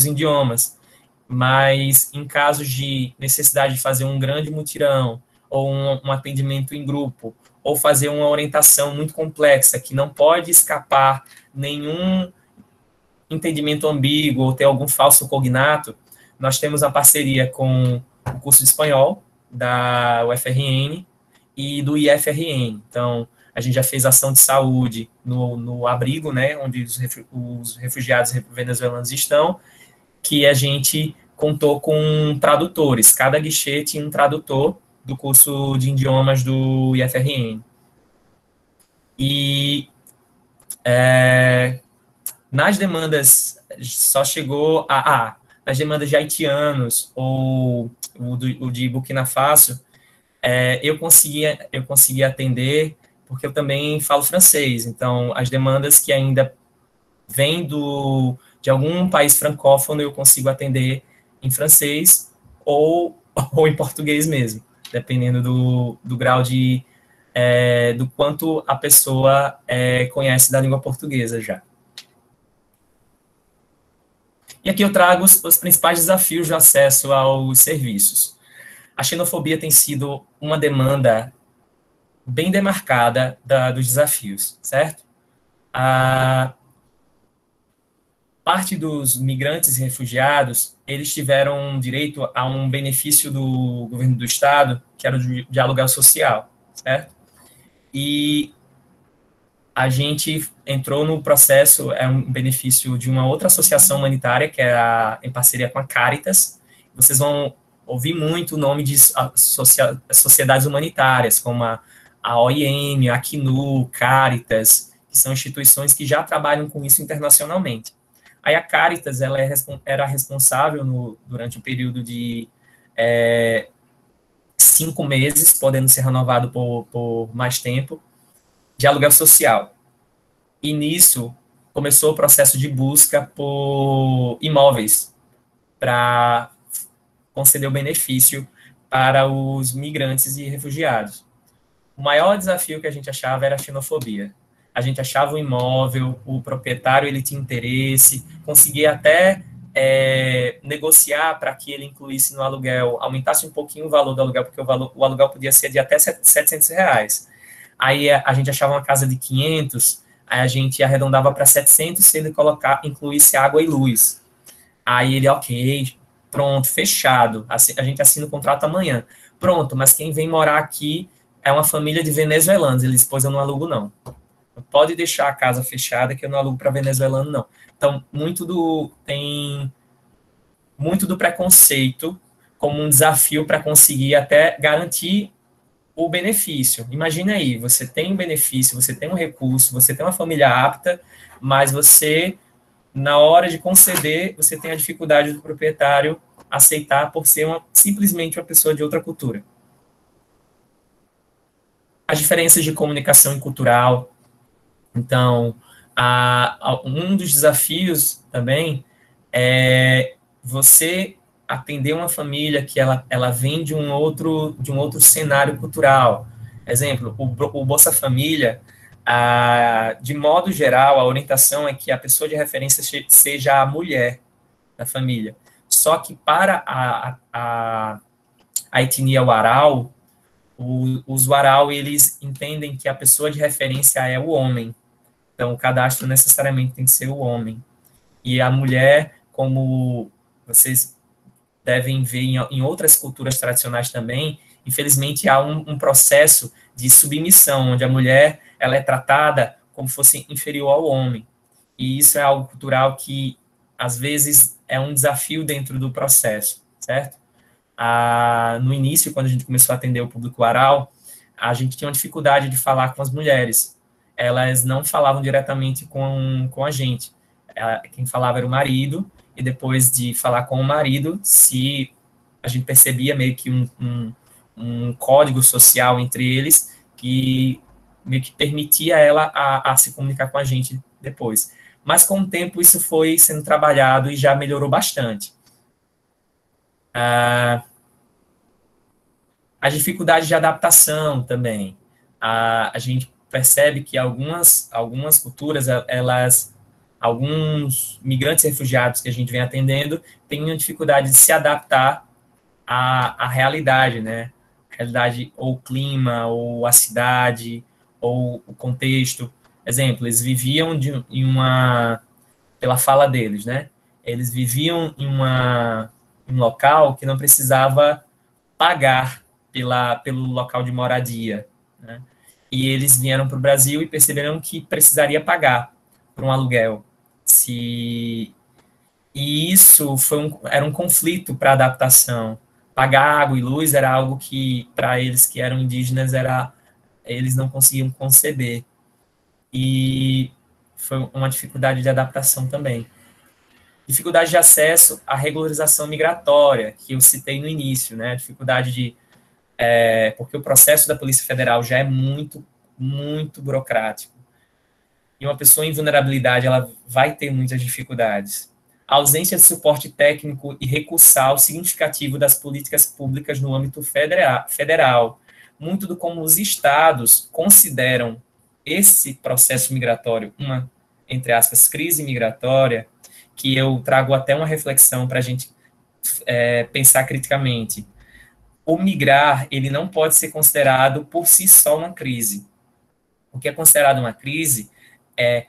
idiomas. Mas em casos de necessidade de fazer um grande mutirão, ou um atendimento em grupo, ou fazer uma orientação muito complexa, que não pode escapar nenhum entendimento ambíguo, ou ter algum falso cognato, nós temos a parceria com o curso de espanhol, da UFRN, e do IFRN. Então, a gente já fez ação de saúde no abrigo, né, onde os refugiados venezuelanos estão, que a gente contou com tradutores. Cada guichê tinha um tradutor do curso de idiomas do IFRN. E nas demandas, só chegou nas demandas de haitianos ou o de Burkina Faso, eu consegui atender, porque eu também falo francês. Então, as demandas que ainda vêm de algum país francófono, eu consigo atender em francês ou em português mesmo, dependendo do grau do quanto a pessoa conhece da língua portuguesa já. E aqui eu trago os principais desafios de acesso aos serviços. A xenofobia tem sido uma demanda bem demarcada dos desafios, certo? Para parte dos migrantes e refugiados, eles tiveram direito a um benefício do governo do estado, que era o de aluguel social, certo? E a gente entrou no processo, é um benefício de uma outra associação humanitária, que é em parceria com a Caritas. Vocês vão ouvir muito o nome de sociedades humanitárias, como a OIM, a Acnu, Caritas, que são instituições que já trabalham com isso internacionalmente. Aí a Caritas, ela era responsável durante o período de 5 meses, podendo ser renovado por mais tempo, de aluguel social. E nisso começou o processo de busca por imóveis para conceder o benefício para os migrantes e refugiados. O maior desafio que a gente achava era a xenofobia. A gente achava o imóvel, o proprietário ele tinha interesse, conseguia até negociar para que ele incluísse no aluguel, aumentasse um pouquinho o valor do aluguel, porque o aluguel podia ser de até R$700. Aí a gente achava uma casa de 500, aí a gente arredondava para 700 se ele incluísse água e luz. Aí ele, ok, pronto, fechado, a gente assina o contrato amanhã. Pronto, mas quem vem morar aqui é uma família de venezuelanos, eles depois eu não alugo não. Pode deixar a casa fechada que eu não alugo para venezuelano não. Então, tem muito do preconceito como um desafio para conseguir até garantir o benefício. Imagina aí, você tem um benefício, você tem um recurso, você tem uma família apta, mas você, na hora de conceder, você tem a dificuldade do proprietário aceitar por ser simplesmente uma pessoa de outra cultura. As diferenças de comunicação e cultural. Então, um dos desafios também é você atender uma família que ela vem de um outro cenário cultural. Exemplo, o Bolsa Família, de modo geral, a orientação é que a pessoa de referência seja a mulher da família. Só que para a etnia Warau, os Warau, eles entendem que a pessoa de referência é o homem. Então, o cadastro necessariamente tem que ser o homem. E a mulher, como vocês devem ver em outras culturas tradicionais também, infelizmente há um processo de submissão, onde a mulher ela é tratada como fosse inferior ao homem. E isso é algo cultural que, às vezes, é um desafio dentro do processo, certo? No início, quando a gente começou a atender o público oral, a gente tinha uma dificuldade de falar com as mulheres. Elas não falavam diretamente com a gente. Quem falava era o marido, e depois de falar com o marido, se a gente percebia meio que um código social entre eles, que meio que permitia ela a se comunicar com a gente depois. Mas com o tempo isso foi sendo trabalhado e já melhorou bastante. A dificuldade de adaptação também. A gente percebe que algumas culturas, alguns migrantes e refugiados que a gente vem atendendo têm uma dificuldade de se adaptar à realidade, né? Realidade, ou o clima, ou a cidade, ou o contexto. Exemplo, eles viviam pela fala deles, né? Eles viviam em um local que não precisava pagar pelo local de moradia, né? E eles vieram para o Brasil e perceberam que precisaria pagar por um aluguel. E isso era um conflito para a adaptação. Pagar água e luz era algo que, para eles que eram indígenas, eles não conseguiam conceber. E foi uma dificuldade de adaptação também. Dificuldade de acesso à regularização migratória, que eu citei no início, né? Dificuldade porque o processo da Polícia Federal já é muito, muito burocrático. E uma pessoa em vulnerabilidade, ela vai ter muitas dificuldades. A ausência de suporte técnico e recursal significativo das políticas públicas no âmbito federal. Muito do como os estados consideram esse processo migratório uma, entre aspas, crise migratória, que eu trago até uma reflexão para a gente pensar criticamente. O migrar, ele não pode ser considerado por si só uma crise. O que é considerado uma crise é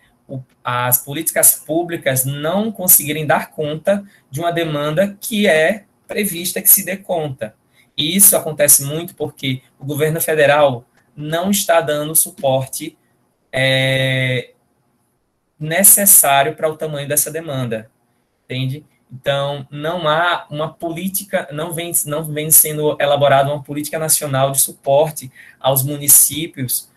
as políticas públicas não conseguirem dar conta de uma demanda que é prevista que se dê conta. E isso acontece muito porque o governo federal não está dando o suporte necessário para o tamanho dessa demanda, entende? Então, não há uma política, não vem sendo elaborada uma política nacional de suporte aos municípios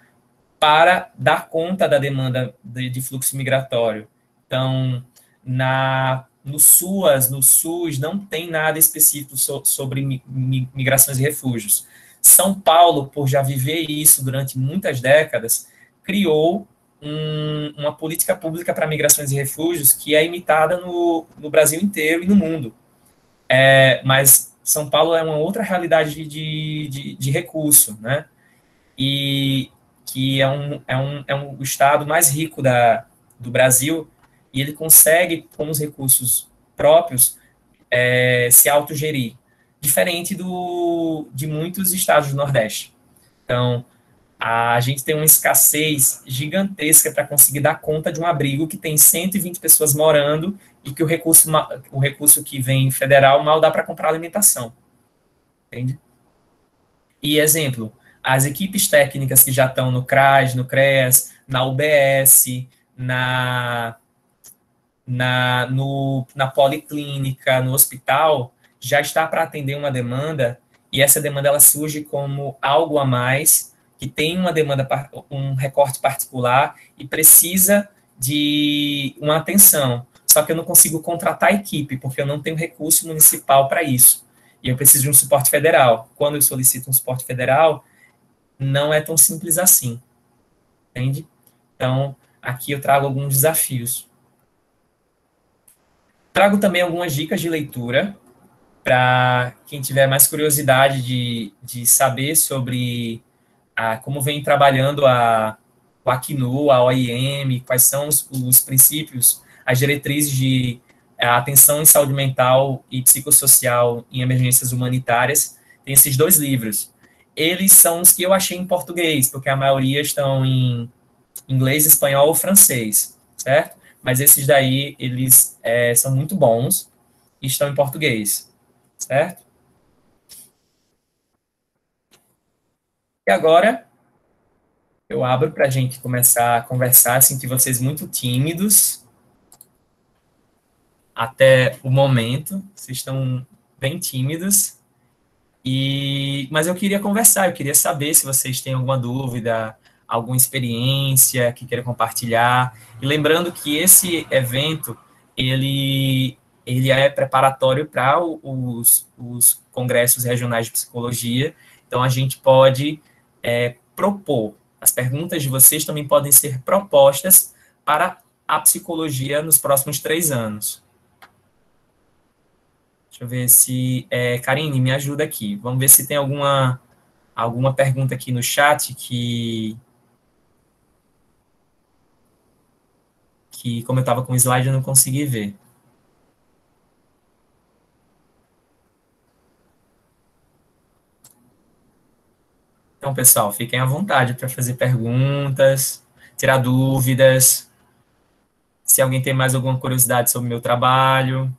para dar conta da demanda de fluxo migratório. Então, no SUS não tem nada específico sobre migrações e refúgios. São Paulo, por já viver isso durante muitas décadas, criou uma política pública para migrações e refúgios que é imitada no Brasil inteiro e no mundo. Mas São Paulo é uma outra realidade de recurso, né? E que é um estado mais rico do Brasil, e ele consegue, com os recursos próprios, se autogerir, diferente de muitos estados do Nordeste. Então, a gente tem uma escassez gigantesca para conseguir dar conta de um abrigo que tem 120 pessoas morando e que o recurso que vem federal mal dá para comprar alimentação. Entende? E, exemplo, as equipes técnicas que já estão no CRAS, no CREAS, na UBS, na policlínica, no hospital, já está para atender uma demanda, e essa demanda ela surge como algo a mais, que tem uma demanda, um recorte particular, e precisa de uma atenção. Só que eu não consigo contratar a equipe, porque eu não tenho recurso municipal para isso. E eu preciso de um suporte federal. Quando eu solicito um suporte federal, não é tão simples assim. Entende? Então, aqui eu trago alguns desafios. Trago também algumas dicas de leitura para quem tiver mais curiosidade de saber sobre como vem trabalhando o Acnu, a OIM, quais são os princípios, as diretrizes de atenção em saúde mental e psicossocial em emergências humanitárias. Tem esses 2 livros. Eles são os que eu achei em português, porque a maioria estão em inglês, espanhol ou francês, certo? Mas esses daí, eles são muito bons e estão em português, certo? E agora, eu abro para a gente começar a conversar. Senti vocês muito tímidos até o momento. Vocês estão bem tímidos. Mas eu queria conversar, eu queria saber se vocês têm alguma dúvida, alguma experiência que queiram compartilhar. E lembrando que esse evento, ele é preparatório para os congressos regionais de psicologia. Então, a gente pode propor. As perguntas de vocês também podem ser propostas para a psicologia nos próximos 3 anos. Deixa eu ver se... Karine, me ajuda aqui. Vamos ver se tem alguma pergunta aqui no chat que como eu estava com o slide, eu não consegui ver. Então, pessoal, fiquem à vontade para fazer perguntas, tirar dúvidas. Se alguém tem mais alguma curiosidade sobre o meu trabalho...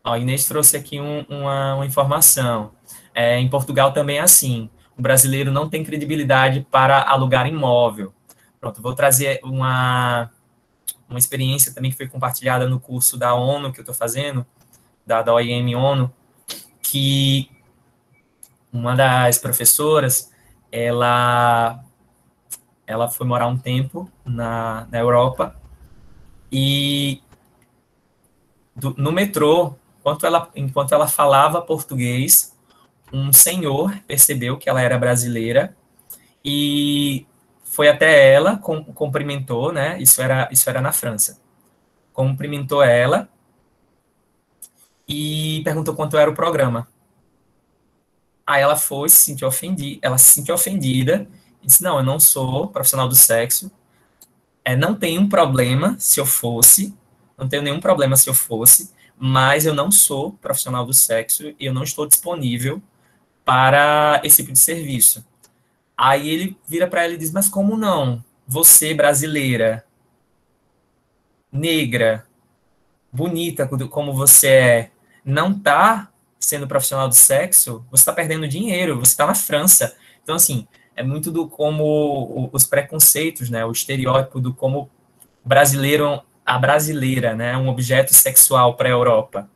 Ó, a Inês trouxe aqui uma informação. Em Portugal também é assim. O brasileiro não tem credibilidade para alugar imóvel. Pronto, vou trazer uma experiência também que foi compartilhada no curso da ONU que eu estou fazendo, da OIM ONU, que uma das professoras, ela foi morar um tempo na Europa e no metrô, enquanto ela falava português, um senhor percebeu que ela era brasileira e foi até ela, cumprimentou, né? Isso era na França. Cumprimentou ela e perguntou quanto era o programa. Aí ela se sentiu ofendida, e disse, não, eu não sou profissional do sexo, não tenho um problema se eu fosse, não tenho nenhum problema se eu fosse, mas eu não sou profissional do sexo e eu não estou disponível para esse tipo de serviço. Aí ele vira para ela e diz, mas como não? Você, brasileira, negra, bonita como você é, não está sendo profissional do sexo, você está perdendo dinheiro, você está na França. Então, assim, é muito do como os preconceitos, né, o estereótipo do como brasileiro, a brasileira, né, um objeto sexual para a Europa.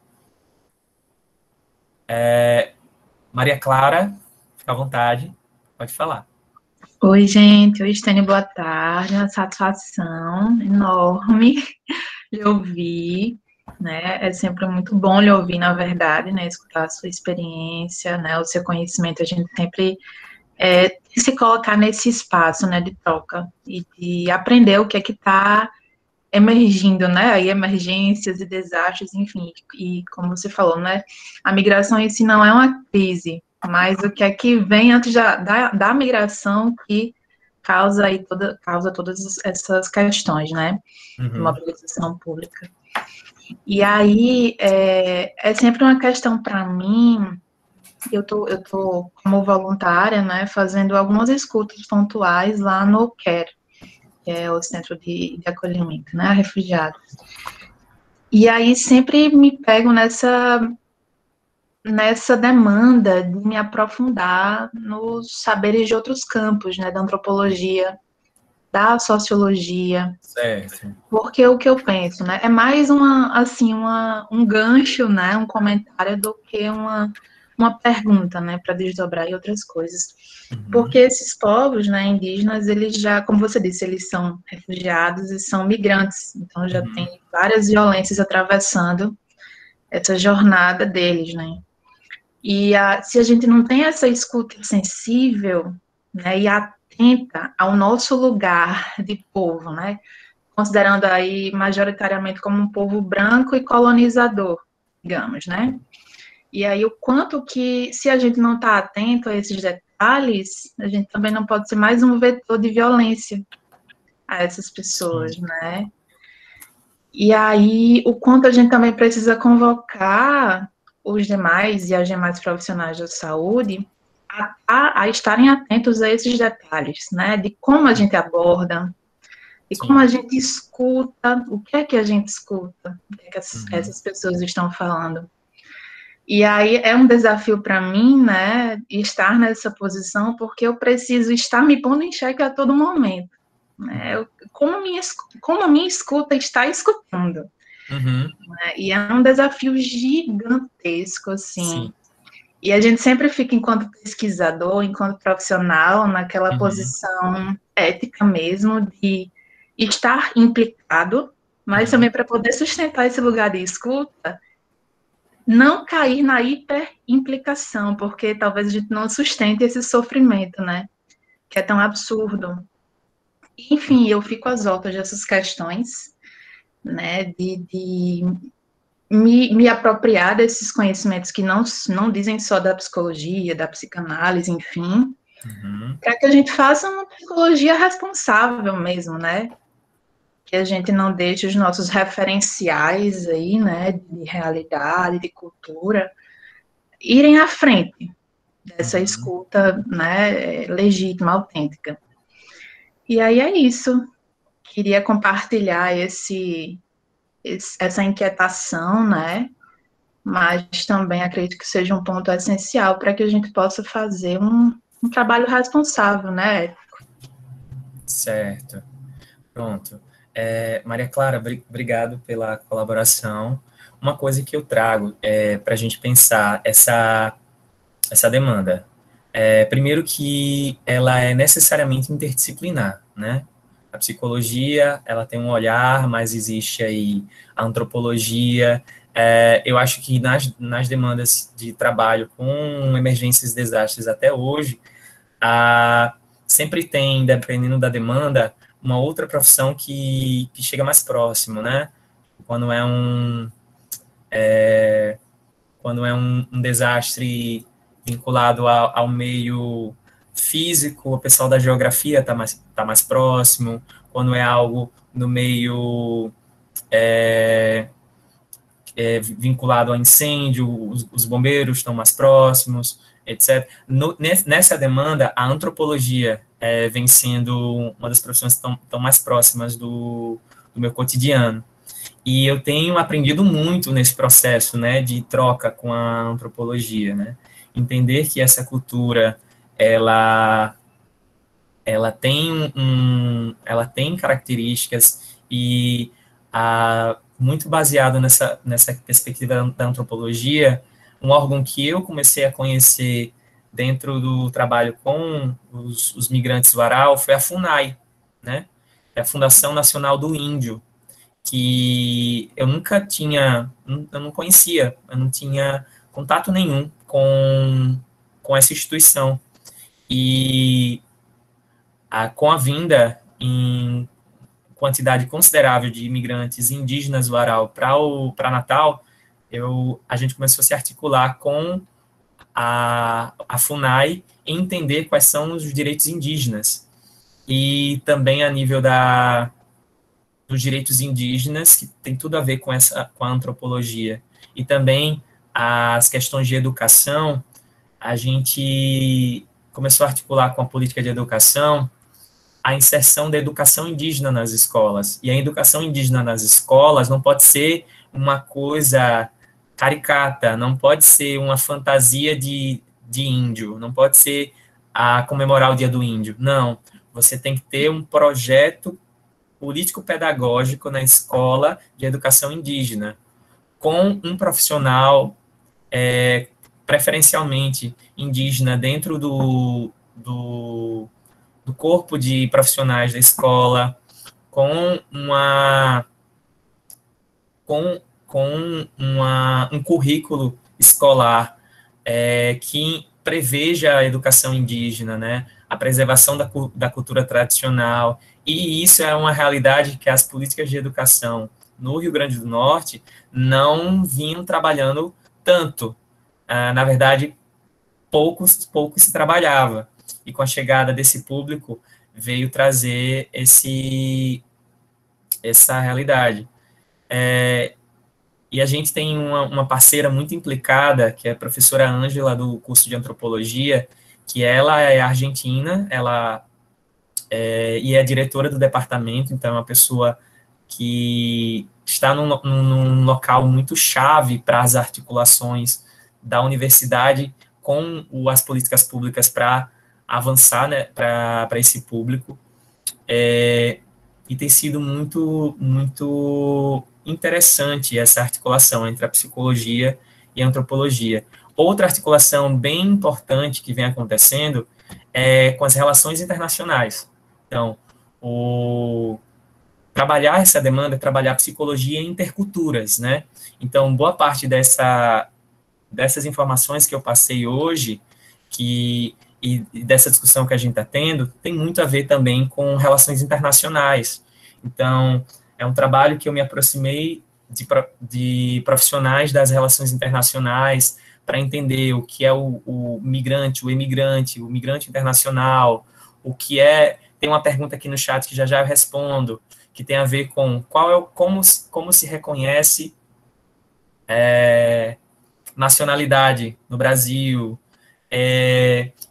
Maria Clara, fica à vontade, pode falar.
Oi, gente. Oi, Estênio, boa tarde. Uma satisfação enorme lhe ouvir, né? É sempre muito bom lhe ouvir, na verdade, né? Escutar a sua experiência, né? O seu conhecimento. A gente sempre se colocar nesse espaço, né? De troca e de aprender o que é que está emergindo, né? Aí emergências e desastres, enfim. E como você falou, né? A migração em si não é uma crise, mas o que é que vem antes da migração que causa todas essas questões, né? De
Uhum.
mobilização pública. E aí é sempre uma questão para mim. Eu tô como voluntária, né? Fazendo algumas escutas pontuais lá no CARE, que é o Centro de Acolhimento, né? A refugiados. E aí sempre me pego nessa demanda de me aprofundar nos saberes de outros campos, né, da antropologia, da sociologia,
Certo.
porque o que eu penso, né, é mais um gancho, né, um comentário do que uma pergunta, né, para desdobrar e outras coisas.
Uhum.
Porque esses povos, né, indígenas, eles já, como você disse, eles são refugiados e são migrantes, então já
Uhum.
tem várias violências atravessando essa jornada deles, né. E se a gente não tem essa escuta sensível, né, e atenta ao nosso lugar de povo, né, considerando aí majoritariamente como um povo branco e colonizador, digamos, né, e aí o quanto que, se a gente não está atento a esses detalhes, a gente também não pode ser mais um vetor de violência a essas
Sim.
pessoas, né. E aí, o quanto a gente também precisa convocar os demais e as demais profissionais da saúde a estarem atentos a esses detalhes, né? De como a gente aborda, de como
Sim.
a gente escuta, o que é que a gente escuta, o que é que
Uhum.
essas pessoas estão falando. E aí é um desafio para mim, né, estar nessa posição, porque eu preciso estar me pondo em xeque a todo momento. Né? Como a minha escuta está escutando.
Uhum.
Né? E é um desafio gigantesco, assim.
Sim.
E a gente sempre fica, enquanto pesquisador, enquanto profissional, naquela
Uhum.
posição ética mesmo, de estar implicado, mas
Uhum.
também para poder sustentar esse lugar de escuta, não cair na hiperimplicação, porque talvez a gente não sustente esse sofrimento, né? Que é tão absurdo. Enfim, eu fico às voltas dessas questões, né? De me apropriar desses conhecimentos que não dizem só da psicologia, da psicanálise, enfim,
Uhum.
para que a gente faça uma psicologia responsável mesmo, né? Que a gente não deixe os nossos referenciais aí, né, de realidade, de cultura, irem à frente dessa
Uhum.
escuta, né, legítima, autêntica. E aí é isso. Queria compartilhar essa inquietação, né? Mas também acredito que seja um ponto essencial para que a gente possa fazer um trabalho responsável, né?
Certo. Pronto. Maria Clara, obrigado pela colaboração. Uma coisa que eu trago para a gente pensar essa demanda. Primeiro que ela é necessariamente interdisciplinar, né? A psicologia, ela tem um olhar, mas existe aí a antropologia. Eu acho que nas demandas de trabalho com emergências e desastres até hoje, sempre tem, dependendo da demanda, uma outra profissão que chega mais próximo, né? Quando é um desastre vinculado ao meio físico, o pessoal da geografia tá mais próximo. Quando é algo no meio vinculado a incêndio, os bombeiros estão mais próximos, etc. Nessa demanda, a antropologia vem sendo uma das profissões que estão mais próximas do meu cotidiano. E eu tenho aprendido muito nesse processo, né, de troca com a antropologia, né? Entender que essa cultura, ela tem características e muito baseado nessa perspectiva da antropologia, um órgão que eu comecei a conhecer dentro do trabalho com os migrantes Warau foi a FUNAI, né? É a Fundação Nacional do Índio, que eu nunca tinha, eu não conhecia, eu não tinha contato nenhum com essa instituição. E com a vinda em quantidade considerável de imigrantes indígenas Warau para Natal, a gente começou a se articular com a FUNAI e entender quais são os direitos indígenas. E também a nível dos direitos indígenas, que tem tudo a ver com a antropologia, e também as questões de educação, a gente começou a articular com a política de educação a inserção da educação indígena nas escolas. E a educação indígena nas escolas não pode ser uma coisa caricata, não pode ser uma fantasia de índio, não pode ser a comemorar o Dia do Índio. Não, você tem que ter um projeto político-pedagógico na escola de educação indígena, com um profissional, preferencialmente indígena, dentro do corpo de profissionais da escola, com um currículo escolar que preveja a educação indígena, né, a preservação da cultura tradicional, e isso é uma realidade que as políticas de educação no Rio Grande do Norte não vinham trabalhando tanto. Na verdade, pouco se trabalhava. E com a chegada desse público, veio trazer essa realidade. E a gente tem uma parceira muito implicada, que é a professora Ângela, do curso de Antropologia, que ela é argentina, e é diretora do departamento, então é uma pessoa que está num local muito chave para as articulações da universidade com as políticas públicas para avançar, né, para esse público, e tem sido muito, muito interessante essa articulação entre a psicologia e a antropologia. Outra articulação bem importante que vem acontecendo é com as relações internacionais. Então, trabalhar essa demanda é trabalhar psicologia em interculturas, né? Então, boa parte dessas informações que eu passei hoje, e dessa discussão que a gente está tendo, tem muito a ver também com relações internacionais. Então, é um trabalho que eu me aproximei de profissionais das relações internacionais para entender o que é o migrante, o emigrante, o migrante internacional, o que é... Tem uma pergunta aqui no chat que já eu respondo, que tem a ver com como se reconhece nacionalidade no Brasil,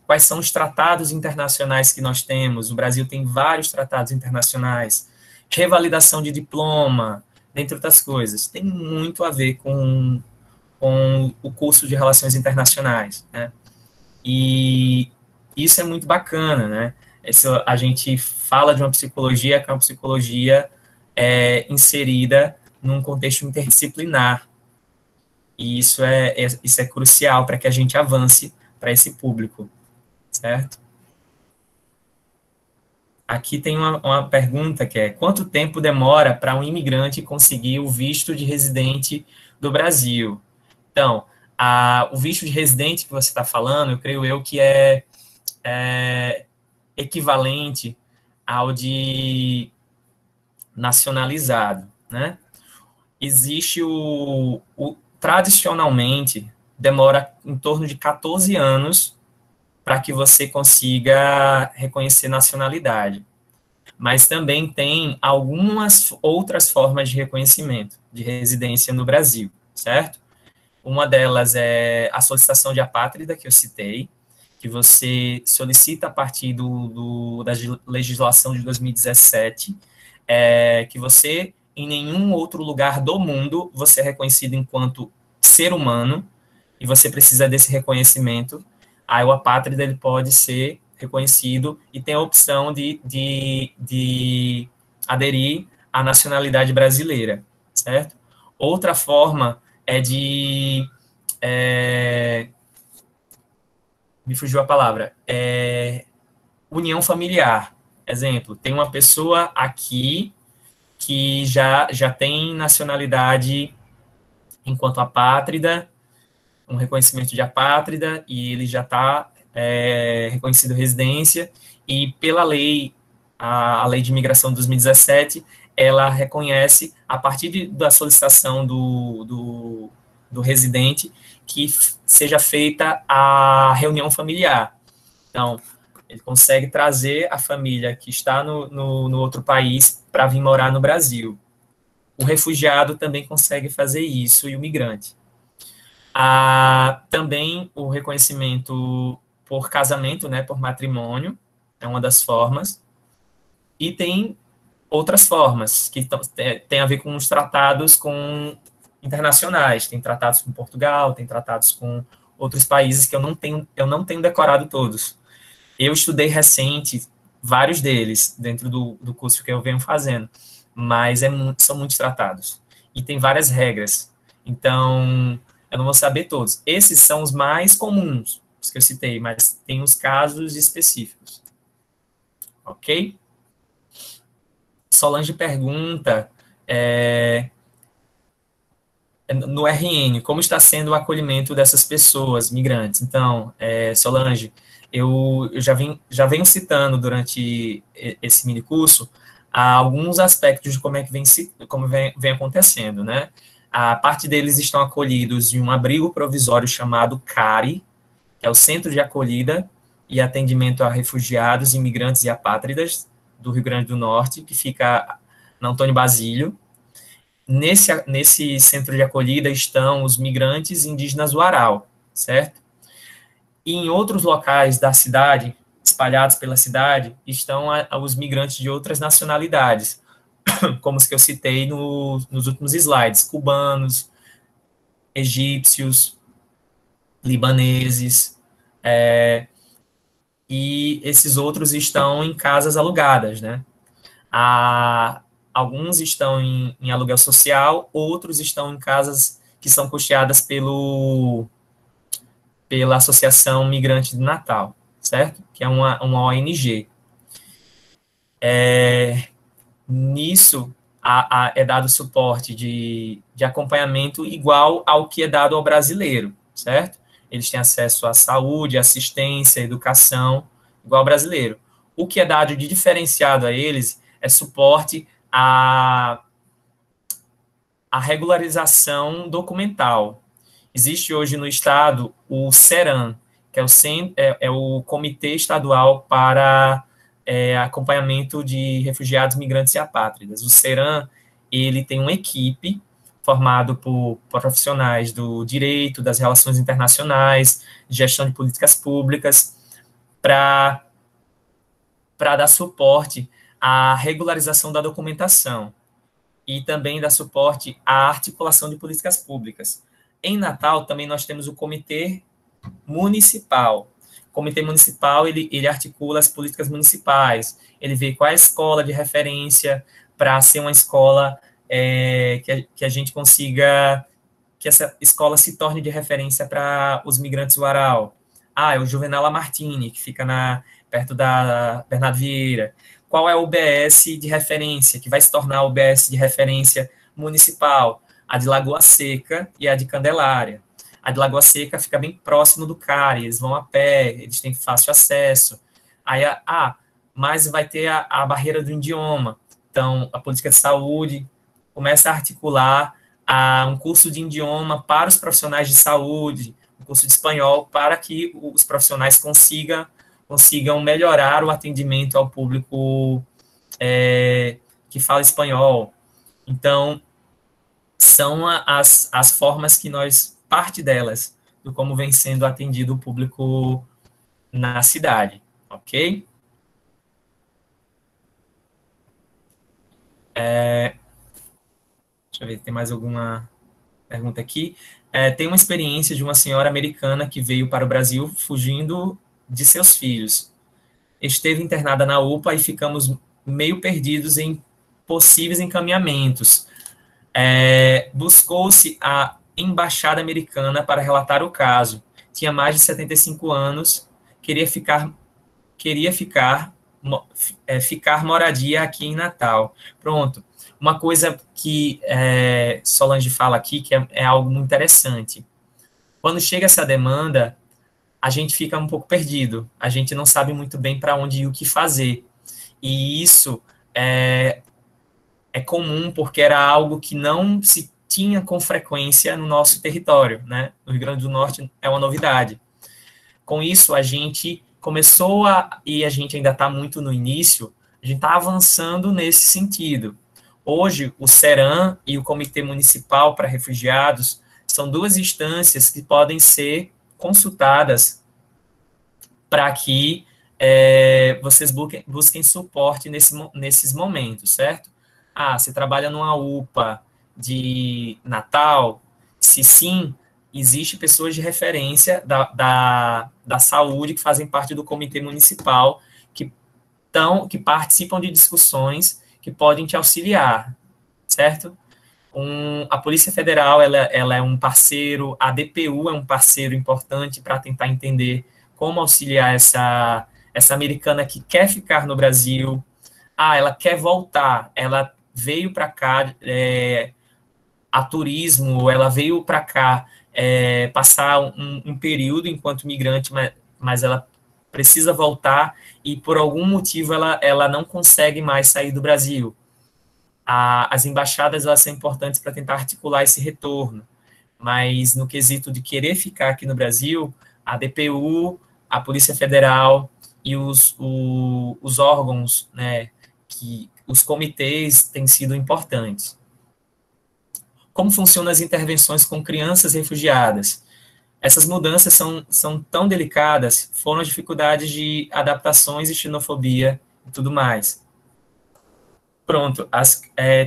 quais são os tratados internacionais que nós temos. O Brasil tem vários tratados internacionais, revalidação de diploma, dentre outras coisas. Tem muito a ver com o curso de Relações Internacionais, né? E isso é muito bacana, né? A gente fala de uma psicologia que é uma psicologia inserida num contexto interdisciplinar. E isso é crucial para que a gente avance para esse público, certo? Aqui tem uma pergunta que é: quanto tempo demora para um imigrante conseguir o visto de residente do Brasil? Então, o visto de residente que você está falando, eu creio eu que é equivalente ao de nacionalizado, né? Existe tradicionalmente, demora em torno de 14 anos para que você consiga reconhecer nacionalidade. Mas também tem algumas outras formas de reconhecimento de residência no Brasil, certo? Uma delas é a solicitação de apátrida, que eu citei, que você solicita a partir da legislação de 2017, que você, em nenhum outro lugar do mundo, você é reconhecido enquanto ser humano, e você precisa desse reconhecimento. Aí o apátrida ele pode ser reconhecido e tem a opção de aderir à nacionalidade brasileira, certo? Outra forma é me fugiu a palavra, união familiar. Exemplo, tem uma pessoa aqui que já tem nacionalidade enquanto apátrida, um reconhecimento de apátrida, e ele já está reconhecido residência, e pela lei, a lei de imigração de 2017, ela reconhece, a partir da solicitação do residente, que seja feita a reunião familiar. Então, ele consegue trazer a família que está no outro país para vir morar no Brasil. O refugiado também consegue fazer isso, e o migrante. Também o reconhecimento por casamento, né, por matrimônio, é uma das formas. E tem outras formas, que tem a ver com os tratados internacionais. Tem tratados com Portugal, tem tratados com outros países que eu não tenho decorado todos. Eu estudei recente vários deles, dentro do curso que eu venho fazendo, mas são muitos tratados. E tem várias regras. Então, eu não vou saber todos. Esses são os mais comuns, os que eu citei, mas tem os casos específicos. Ok? Solange pergunta, no RN, como está sendo o acolhimento dessas pessoas, migrantes? Então, Solange, eu já venho citando durante esse minicurso alguns aspectos de como é que vem acontecendo, né? A parte deles estão acolhidos em um abrigo provisório chamado CARI, que é o Centro de Acolhida e Atendimento a Refugiados, Imigrantes e Apátridas do Rio Grande do Norte, que fica na Antônio Basílio. Nesse centro de acolhida estão os migrantes indígenas Warau, certo? E em outros locais da cidade, espalhados pela cidade, estão os migrantes de outras nacionalidades, como os que eu citei nos últimos slides, cubanos, egípcios, libaneses, e esses outros estão em casas alugadas, né? Alguns estão em aluguel social, outros estão em casas que são custeadas pela Associação Migrante de Natal, certo? Que é uma ONG. Nisso, é dado suporte de acompanhamento igual ao que é dado ao brasileiro, certo? Eles têm acesso à saúde, assistência, educação, igual ao brasileiro. O que é dado de diferenciado a eles é suporte à regularização documental. Existe hoje no Estado o CERAM, que é o Comitê Estadual para Acompanhamento de Refugiados, Migrantes e Apátridas. O CERAM, ele tem uma equipe formado por profissionais do direito, das relações internacionais, de gestão de políticas públicas, para dar suporte à regularização da documentação e também dar suporte à articulação de políticas públicas. Em Natal, também nós temos o Comitê Municipal. O Comitê Municipal, ele articula as políticas municipais, ele vê qual é a escola de referência para ser uma escola que a gente consiga, que essa escola se torne de referência para os migrantes Warau. É o Juvenal Lamartine, que fica perto da Bernardo Vieira. Qual é o UBS de referência, que vai se tornar o UBS de referência municipal? A de Lagoa Seca e a de Candelária. A de Lagoa Seca fica bem próximo do CARI, eles vão a pé, eles têm fácil acesso. Aí, mas vai ter a barreira do idioma. Então, a política de saúde começa a articular um curso de idioma para os profissionais de saúde, um curso de espanhol, para que os profissionais consigam melhorar o atendimento ao público que fala espanhol. Então, são as formas que parte delas, do como vem sendo atendido o público na cidade, ok? Deixa eu ver, tem mais alguma pergunta aqui. Tem uma experiência de uma senhora americana que veio para o Brasil fugindo de seus filhos. Esteve internada na UPA e ficamos meio perdidos em possíveis encaminhamentos. Buscou-se a embaixada americana para relatar o caso. Tinha mais de 75 anos, queria ficar moradia aqui em Natal. Pronto. Uma coisa que Solange fala aqui, que é algo muito interessante. Quando chega essa demanda, a gente fica um pouco perdido. A gente não sabe muito bem para onde ir, o que fazer. E isso é comum, porque era algo que não se tinha com frequência no nosso território, né? No Rio Grande do Norte é uma novidade. Com isso, a gente começou e a gente ainda está muito no início, a gente está avançando nesse sentido. Hoje, o CERAM e o Comitê Municipal para Refugiados são duas instâncias que podem ser consultadas para que vocês busquem suporte nesses momentos, certo? Você trabalha numa UPA de Natal? Se sim, existe pessoas de referência da saúde que fazem parte do Comitê Municipal que participam de discussões que podem te auxiliar, certo? A Polícia Federal, ela é um parceiro, a DPU é um parceiro importante para tentar entender como auxiliar essa americana que quer ficar no Brasil. Ela quer voltar, ela veio para cá a turismo, ela veio para cá passar um período enquanto migrante, mas ela precisa voltar e por algum motivo ela não consegue mais sair do Brasil. As embaixadas, elas são importantes para tentar articular esse retorno, mas no quesito de querer ficar aqui no Brasil, a DPU, a Polícia Federal e os órgãos, né, os comitês têm sido importantes. Como funcionam as intervenções com crianças refugiadas? Essas mudanças são tão delicadas, foram dificuldades de adaptações e xenofobia e tudo mais. Pronto,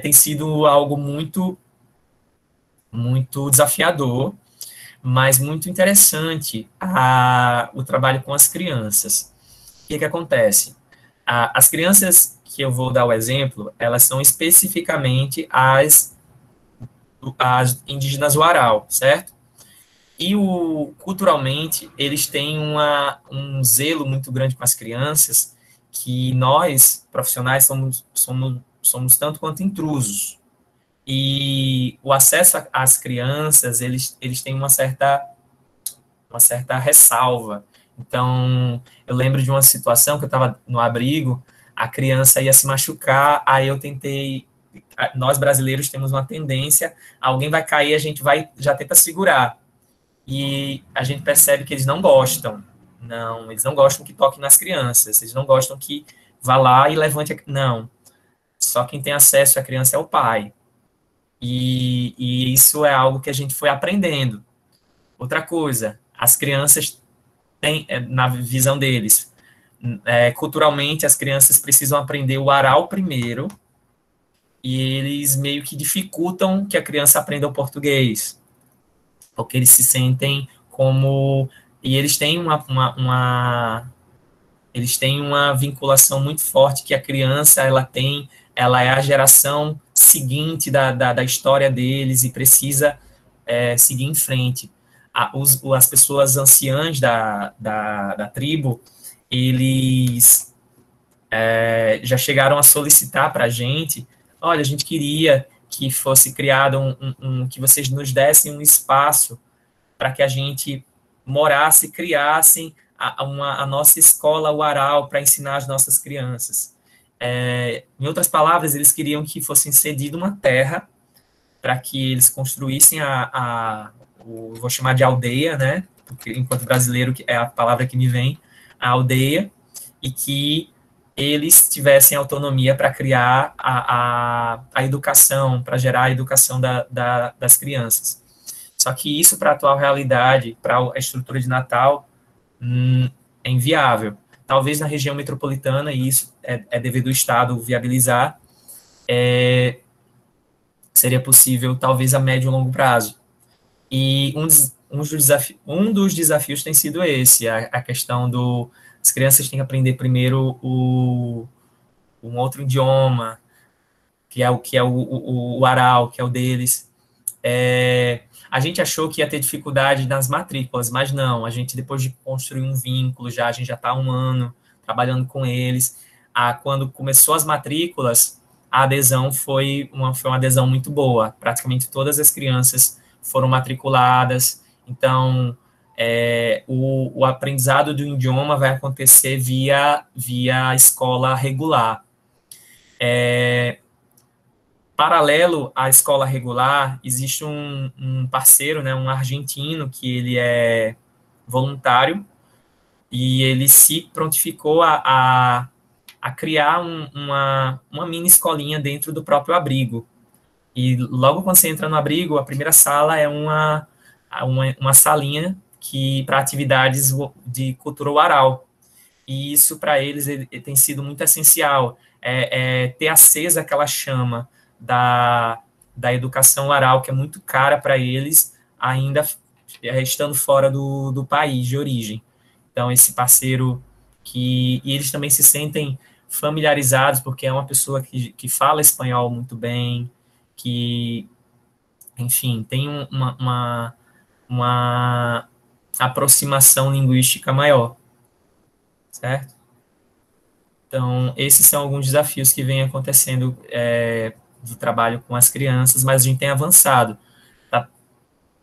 tem sido algo muito, muito desafiador, mas muito interessante o trabalho com as crianças. O que acontece? As crianças que eu vou dar o exemplo, elas são especificamente as indígenas Warau, certo? E culturalmente, eles têm um zelo muito grande com as crianças, que nós, profissionais, somos tanto quanto intrusos. E o acesso às crianças, eles têm uma certa ressalva. Então, eu lembro de uma situação que eu estava no abrigo, a criança ia se machucar, aí eu tentei... Nós, brasileiros, temos uma tendência, alguém vai cair, a gente já tenta segurar. E a gente percebe que eles não gostam. Não, eles não gostam que toque nas crianças, eles não gostam que vá lá e levante... Não. Só quem tem acesso à criança é o pai. E isso é algo que a gente foi aprendendo. Outra coisa, as crianças têm, na visão deles, culturalmente, as crianças precisam aprender o Warau primeiro, e eles meio que dificultam que a criança aprenda o português, porque eles se sentem como... E eles têm eles têm uma vinculação muito forte que a criança, ela é a geração seguinte da história deles e precisa seguir em frente. As pessoas anciãs da tribo, eles já chegaram a solicitar para a gente, olha, a gente queria que fosse criado que vocês nos dessem um espaço para que a gente morasse, criassem a nossa escola Warau para ensinar as nossas crianças. Em outras palavras, eles queriam que fosse cedida uma terra para que eles construíssem vou chamar de aldeia, né? Porque, enquanto brasileiro, é a palavra que me vem, a aldeia, e que eles tivessem autonomia para criar a educação, para gerar a educação das crianças. Só que isso, para a atual realidade, para a estrutura de Natal, é inviável. Talvez na região metropolitana, e isso é dever do Estado viabilizar, seria possível, talvez, a médio e longo prazo. E um dos desafios tem sido esse, a questão as crianças têm que aprender primeiro um outro idioma, que é o aral, que é o deles. A gente achou que ia ter dificuldade nas matrículas, mas não, a gente, depois de construir um vínculo, a gente já está há 1 ano trabalhando com eles. Quando começou as matrículas, a adesão foi uma adesão muito boa, praticamente todas as crianças foram matriculadas, então o aprendizado do idioma vai acontecer via escola regular. Paralelo à escola regular, existe um parceiro, né, um argentino, que ele é voluntário, e ele se prontificou a criar uma mini escolinha dentro do próprio abrigo. E logo quando você entra no abrigo, a primeira sala é uma salinha para atividades de cultura oral. E isso, para eles, ele tem sido muito essencial, ter acesa aquela chama da educação oral, que é muito cara para eles, ainda estando fora do país de origem. Então, esse parceiro e eles também se sentem familiarizados, porque é uma pessoa que fala espanhol muito bem, que, enfim, tem uma aproximação linguística maior, certo? Então, esses são alguns desafios que vêm acontecendo do trabalho com as crianças, mas a gente tem avançado, tá?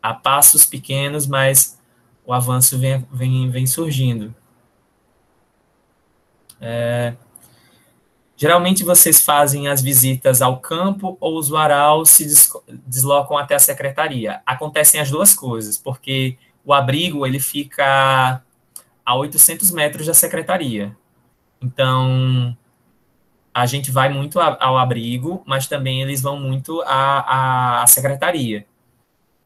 A passos pequenos, mas o avanço vem surgindo. Geralmente vocês fazem as visitas ao campo ou os varal se deslocam até a secretaria. Acontecem as duas coisas, porque o abrigo ele fica a 800 metros da secretaria. Então, a gente vai muito ao abrigo, mas também eles vão muito à secretaria.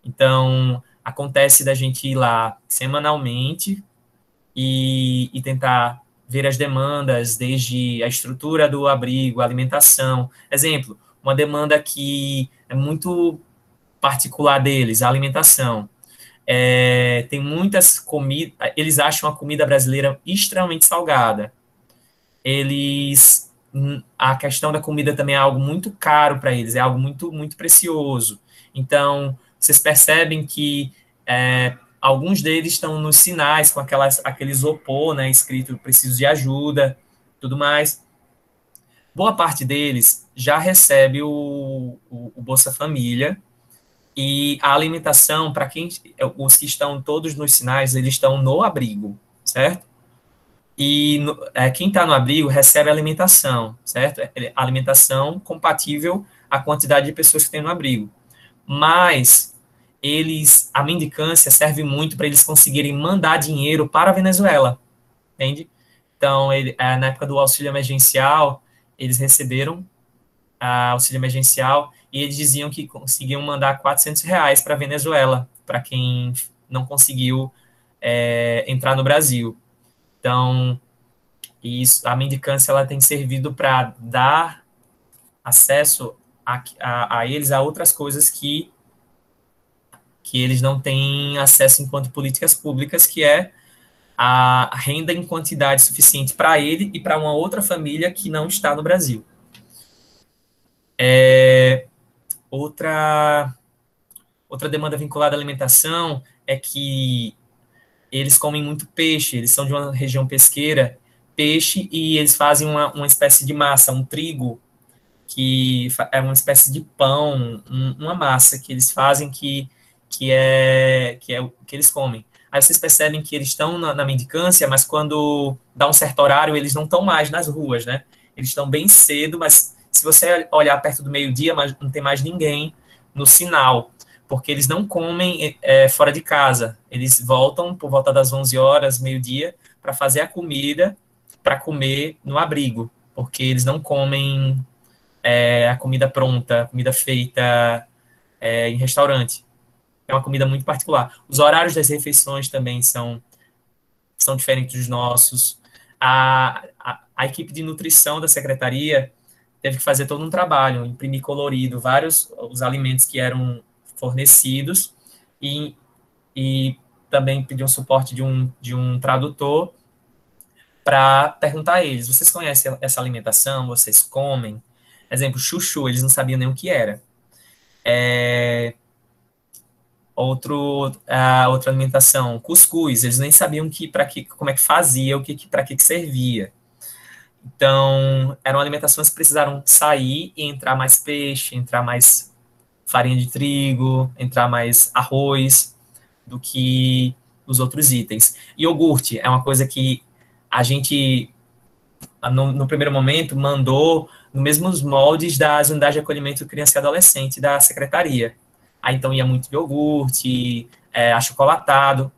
Então, acontece da gente ir lá semanalmente e tentar ver as demandas, desde a estrutura do abrigo, a alimentação. Exemplo, uma demanda que é muito particular deles, a alimentação. Tem muitas comidas, eles acham a comida brasileira extremamente salgada. A questão da comida também é algo muito caro para eles, é algo muito, muito precioso. Então, vocês percebem que alguns deles estão nos sinais com aquele isopor, né, escrito preciso de ajuda, tudo mais. Boa parte deles já recebe o Bolsa Família, e a alimentação, para os que estão todos nos sinais, eles estão no abrigo, certo? E quem está no abrigo recebe alimentação, certo? Alimentação compatível à quantidade de pessoas que tem no abrigo. Mas a mendicância serve muito para eles conseguirem mandar dinheiro para a Venezuela, entende? Então, na época do auxílio emergencial, eles receberam auxílio emergencial e eles diziam que conseguiam mandar R$400 para a Venezuela, para quem não conseguiu entrar no Brasil. Então, a mendicância ela tem servido para dar acesso a eles a outras coisas que eles não têm acesso enquanto políticas públicas, que é a renda em quantidade suficiente para ele e para uma outra família que não está no Brasil. Outra demanda vinculada à alimentação é que eles comem muito peixe, eles são de uma região pesqueira, peixe, e eles fazem uma espécie de massa, um trigo, que é uma espécie de pão, uma massa que eles fazem que é o que eles comem. Aí vocês percebem que eles estão na mendicância, mas quando dá um certo horário, eles não estão mais nas ruas, né? Eles estão bem cedo, mas se você olhar perto do meio-dia, não tem mais ninguém no sinal, porque eles não comem fora de casa. Eles voltam por volta das 11 horas, meio-dia, para fazer a comida, para comer no abrigo. porque eles não comem a comida pronta, a comida feita em restaurante. É uma comida muito particular. Os horários das refeições também são diferentes dos nossos. A equipe de nutrição da secretaria teve que fazer todo um trabalho, imprimir colorido, vários os alimentos que eram fornecidos e também pedir um suporte de um tradutor para perguntar a eles, vocês conhecem essa alimentação? Vocês comem? Exemplo, chuchu, eles não sabiam nem o que era. Outra alimentação, cuscuz, eles nem sabiam como é que fazia, para que servia. Então, eram alimentações que precisaram sair e entrar mais peixe, entrar mais farinha de trigo, entrar mais arroz do que os outros itens. Iogurte é uma coisa que a gente, no primeiro momento, mandou nos mesmos moldes das unidades de acolhimento de criança e adolescente da secretaria. Aí, então, ia muito iogurte, achocolatado.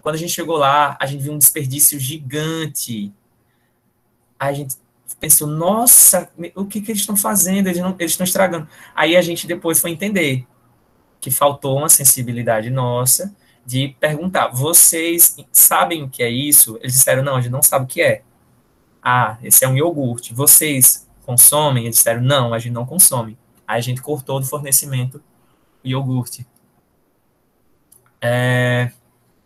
Quando a gente chegou lá, a gente viu um desperdício gigante. Aí a gente pensou, nossa, o que eles estão fazendo? Eles estão estragando. Aí a gente depois foi entender que faltou uma sensibilidade nossa de perguntar, vocês sabem o que é isso? Eles disseram, não, a gente não sabe o que é. Ah, esse é um iogurte. Vocês consomem? Eles disseram, não, a gente não consome. Aí a gente cortou do fornecimento o iogurte.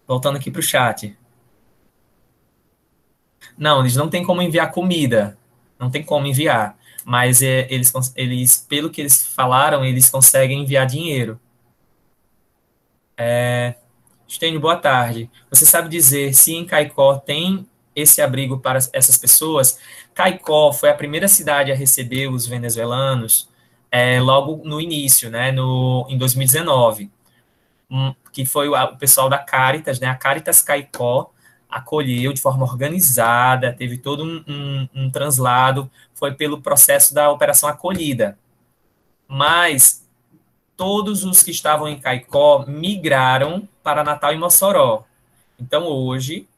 Voltando aqui para o chat. Não, eles não têm como enviar comida. Não tem como enviar. Mas eles, pelo que eles falaram, eles conseguem enviar dinheiro. Estênio, boa tarde. Você sabe dizer se em Caicó tem esse abrigo para essas pessoas? Caicó foi a primeira cidade a receber os venezuelanos logo no início, né, em 2019, que foi o pessoal da Caritas, né, a Caritas Caicó acolheu de forma organizada, teve todo um translado, foi pelo processo da Operação Acolhida. Mas todos os que estavam em Caicó migraram para Natal e Mossoró. Então, hoje,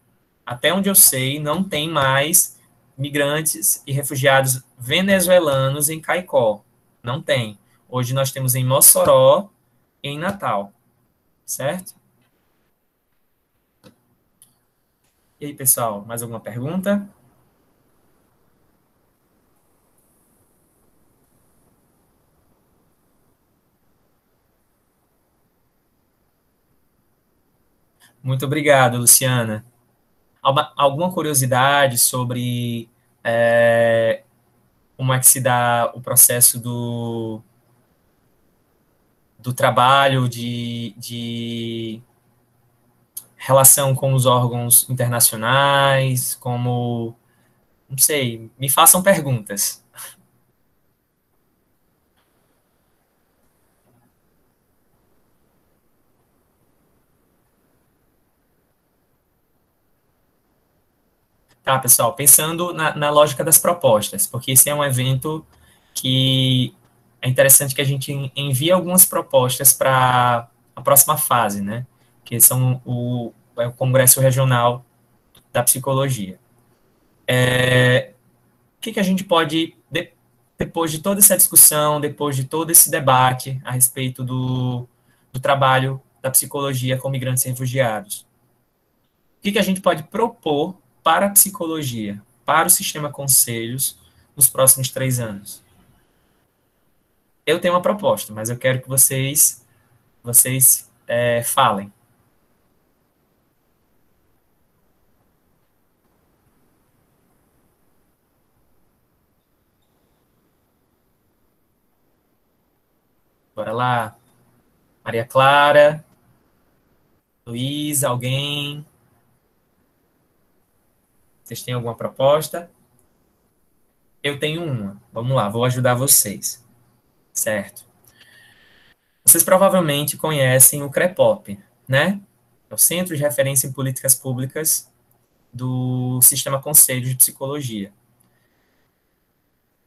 até onde eu sei, não tem mais migrantes e refugiados venezuelanos em Caicó. Não tem. Hoje nós temos em Mossoró e em Natal. Certo? E aí, pessoal, mais alguma pergunta? Muito obrigado, Luciana. Alguma curiosidade sobre como é que se dá o processo do trabalho de relação com os órgãos internacionais, não sei, me façam perguntas. Tá, pessoal, pensando na lógica das propostas, porque esse é um evento que é interessante que a gente envie algumas propostas para a próxima fase, né? Que são o Congresso Regional da Psicologia. O que a gente pode, depois de toda essa discussão, depois de todo esse debate a respeito do trabalho da psicologia com migrantes e refugiados, o que a gente pode propor para a psicologia, para o sistema conselhos, nos próximos 3 anos? Eu tenho uma proposta, mas eu quero que vocês falem. Bora lá. Maria Clara, Luiz, alguém? Vocês têm alguma proposta? Eu tenho uma. Vamos lá, vou ajudar vocês. Certo. Vocês provavelmente conhecem o CREPOP, né? É o Centro de Referência em Políticas Públicas do Sistema Conselho de Psicologia.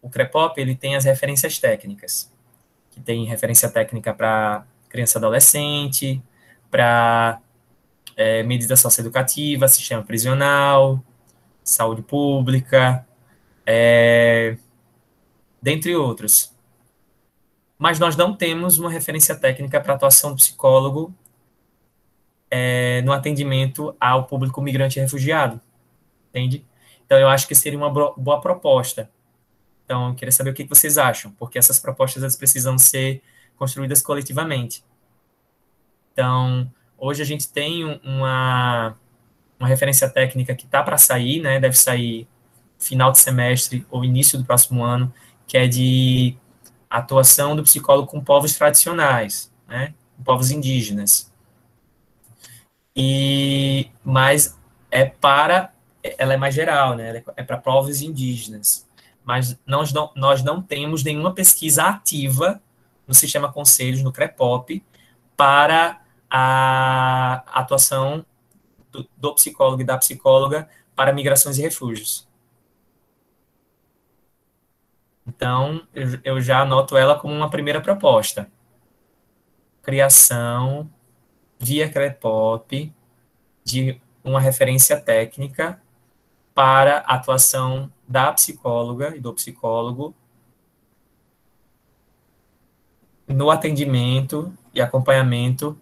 O CREPOP, ele tem as referências técnicas, que tem referência técnica para criança e adolescente, para medida socioeducativa, sistema prisional, saúde pública, dentre outros. Mas nós não temos uma referência técnica para atuação do psicólogo no atendimento ao público migrante e refugiado, entende? Então, eu acho que seria uma boa proposta. Então, eu queria saber o que vocês acham, porque essas propostas elas precisam ser construídas coletivamente. Então, hoje a gente tem uma referência técnica que está para sair, né, deve sair final de semestre ou início do próximo ano, que é de atuação do psicólogo com povos tradicionais, né, com povos indígenas. Mas ela é mais geral, né, é para povos indígenas. Mas nós não temos nenhuma pesquisa ativa no Sistema Conselhos, no CREPOP, para a atuação do psicólogo e da psicóloga para migrações e refúgios. Então, eu já anoto ela como uma primeira proposta. Criação, via CREPOP, de uma referência técnica para a atuação da psicóloga e do psicólogo no atendimento e acompanhamento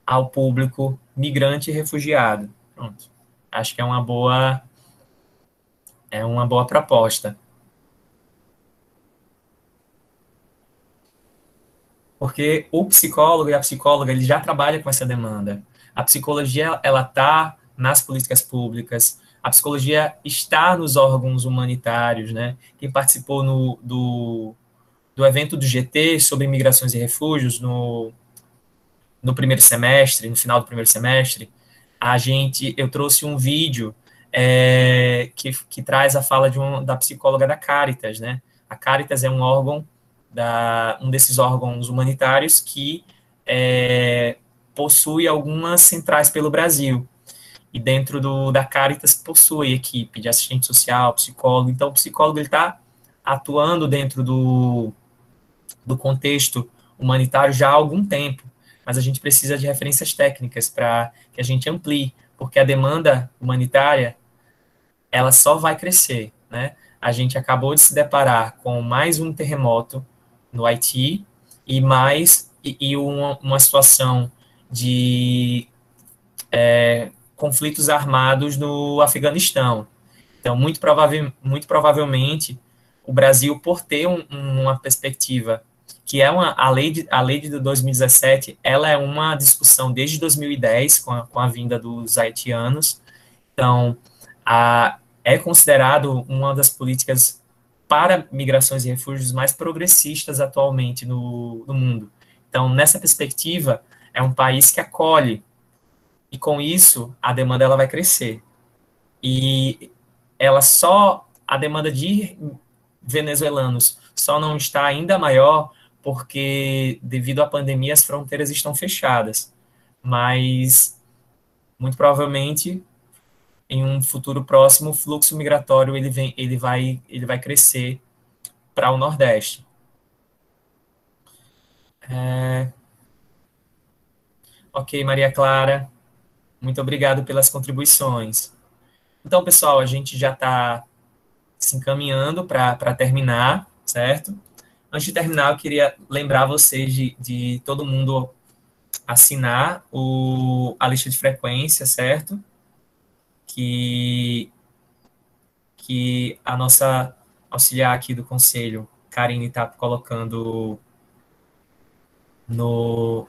ao público migrante e refugiado. Pronto. Acho que é uma boa proposta. Porque o psicólogo e a psicóloga, ele já trabalham com essa demanda. A psicologia, ela está nas políticas públicas, a psicologia está nos órgãos humanitários, né? Quem participou do evento do GT sobre migrações e refúgios no primeiro semestre, no final do primeiro semestre, eu trouxe um vídeo que traz a fala da psicóloga da Caritas, né? A Caritas é um órgão, um desses órgãos humanitários que possui algumas centrais pelo Brasil. E dentro da Caritas possui equipe de assistente social, psicólogo. Então, o psicólogo está atuando dentro do contexto humanitário já há algum tempo, mas a gente precisa de referências técnicas para que a gente amplie, porque a demanda humanitária, ela só vai crescer, né? A gente acabou de se deparar com mais um terremoto no Haiti e uma situação de conflitos armados no Afeganistão. Então, muito provavelmente, o Brasil, por ter uma perspectiva que é a lei de 2017, ela é uma discussão desde 2010, com a vinda dos haitianos. Então, é considerado uma das políticas para migrações e refúgios mais progressistas atualmente no mundo. Então, nessa perspectiva, é um país que acolhe, e com isso, a demanda ela vai crescer. E a demanda de venezuelanos só não está ainda maior porque, devido à pandemia, as fronteiras estão fechadas. Mas, muito provavelmente, em um futuro próximo, o fluxo migratório ele vai crescer para o Nordeste. Ok, Maria Clara, muito obrigado pelas contribuições. Então, pessoal, a gente já está se encaminhando para terminar, certo? Antes de terminar, eu queria lembrar vocês de todo mundo assinar a lista de frequência, certo? Que a nossa auxiliar aqui do conselho, Karine, está colocando no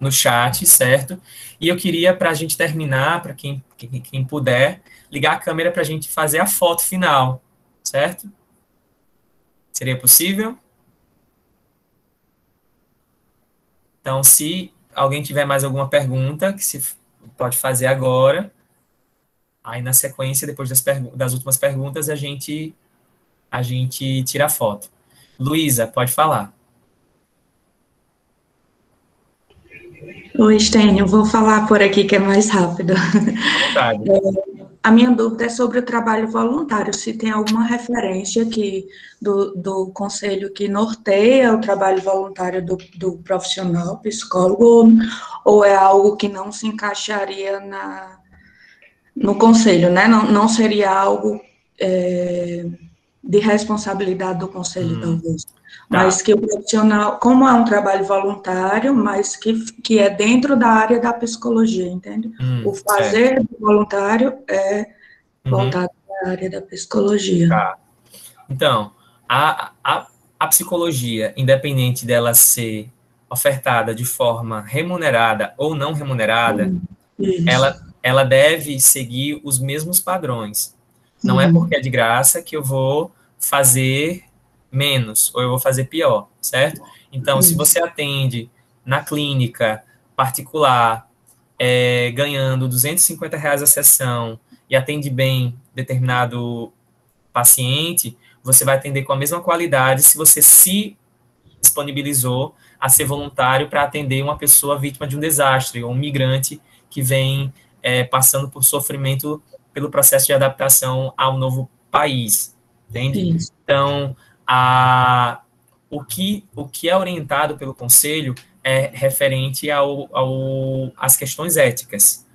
chat, certo? E eu queria, para a gente terminar, para quem puder, ligar a câmera para a gente fazer a foto final, certo? Seria possível? Então, se alguém tiver mais alguma pergunta, que se pode fazer agora, aí na sequência, depois das últimas perguntas, a gente tira a foto. Luísa, pode falar.
Oi, Stênio, vou falar por aqui que é mais rápido.
Vontade.
A minha dúvida é sobre o trabalho voluntário, se tem alguma referência do conselho que norteia o trabalho voluntário do profissional psicólogo, ou é algo que não se encaixaria no conselho, né? Não seria algo
de responsabilidade do conselho, talvez.
Tá.
Mas que o profissional, como é um trabalho voluntário, mas que é dentro da área da psicologia, entende? O fazer do voluntário é voltado para a área da psicologia.
Tá. Então, a psicologia, independente dela ser ofertada de forma remunerada ou não remunerada, ela deve seguir os mesmos padrões. Não é porque é de graça que eu vou fazer menos ou eu vou fazer pior, certo? Então, se você atende na clínica particular, ganhando R$ 250 a sessão e atende bem determinado paciente, você vai atender com a mesma qualidade se você se disponibilizou a ser voluntário para atender uma pessoa vítima de um desastre ou um migrante que vem passando por sofrimento pelo processo de adaptação ao novo país, entende?
Isso.
Então, o que é orientado pelo Conselho é referente às questões éticas.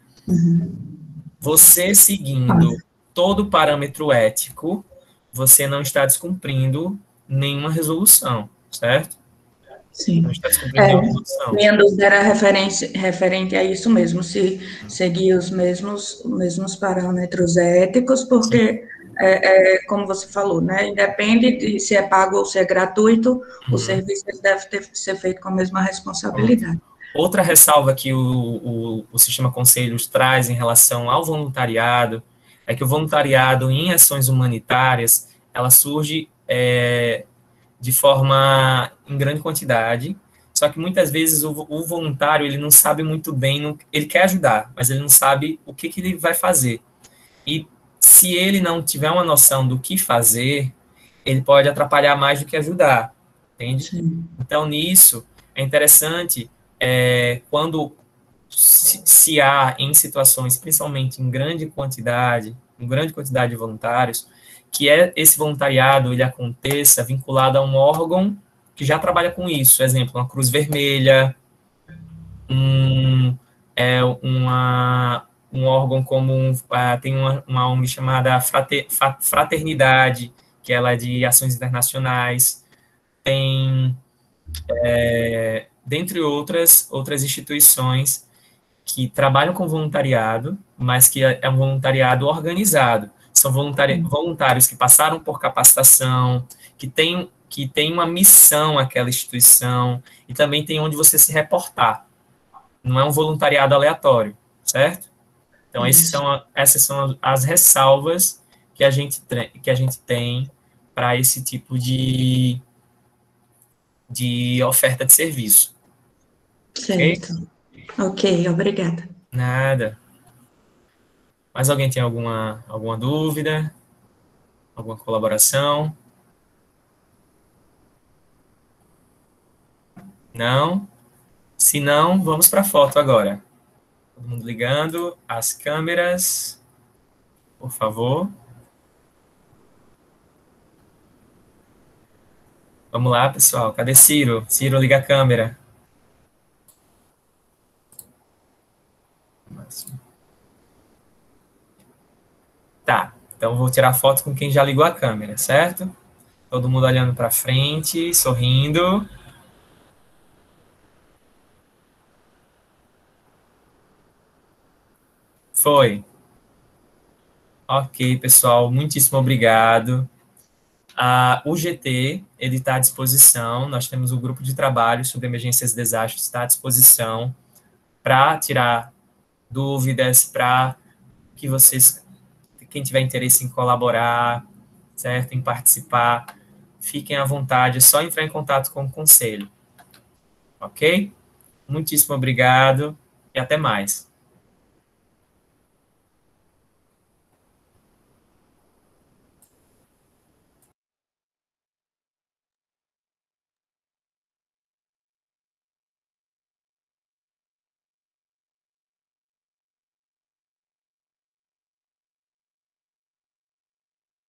Você seguindo todo o parâmetro ético, você não está descumprindo nenhuma resolução, certo?
Sim.
Não está descumprindo nenhuma resolução.
Minha dúvida era referente a isso mesmo, se seguir os mesmos parâmetros éticos, porque, como você falou, né, independe de se é pago ou se é gratuito, o serviço deve ser feito com a mesma responsabilidade.
Outra ressalva que o Sistema Conselhos traz em relação ao voluntariado é que o voluntariado em ações humanitárias, ela surge de forma em grande quantidade, só que muitas vezes o voluntário, ele não sabe muito bem, ele quer ajudar, mas ele não sabe o que ele vai fazer. E se ele não tiver uma noção do que fazer, ele pode atrapalhar mais do que ajudar, entende?
Sim.
Então, nisso, é interessante quando se há em situações, principalmente em grande quantidade de voluntários, que esse voluntariado ele aconteça vinculado a um órgão que já trabalha com isso, exemplo, uma Cruz Vermelha, um órgão como tem uma ONG chamada Fraternidade, que ela é de ações internacionais, tem dentre outras instituições que trabalham com voluntariado, mas que é um voluntariado organizado. São voluntários que passaram por capacitação, que tem uma missão aquela instituição, e também tem onde você se reportar. Não é um voluntariado aleatório, certo? Então, essas são as ressalvas que a gente tem para esse tipo de oferta de serviço.
Certo. Ok, obrigada.
Nada. Mais alguém tem alguma dúvida? Alguma colaboração? Não? Se não, vamos para a foto agora. Todo mundo ligando as câmeras, por favor. Vamos lá, pessoal. Cadê Ciro? Ciro, liga a câmera. Tá, então vou tirar foto com quem já ligou a câmera, certo? Todo mundo olhando para frente, sorrindo. Foi. Ok, pessoal, muitíssimo obrigado. O GT, ele está à disposição, nós temos o grupo de trabalho sobre emergências e desastres, está à disposição para tirar dúvidas, para que vocês, quem tiver interesse em colaborar, certo, em participar, fiquem à vontade, é só entrar em contato com o conselho. Ok? Muitíssimo obrigado e até mais.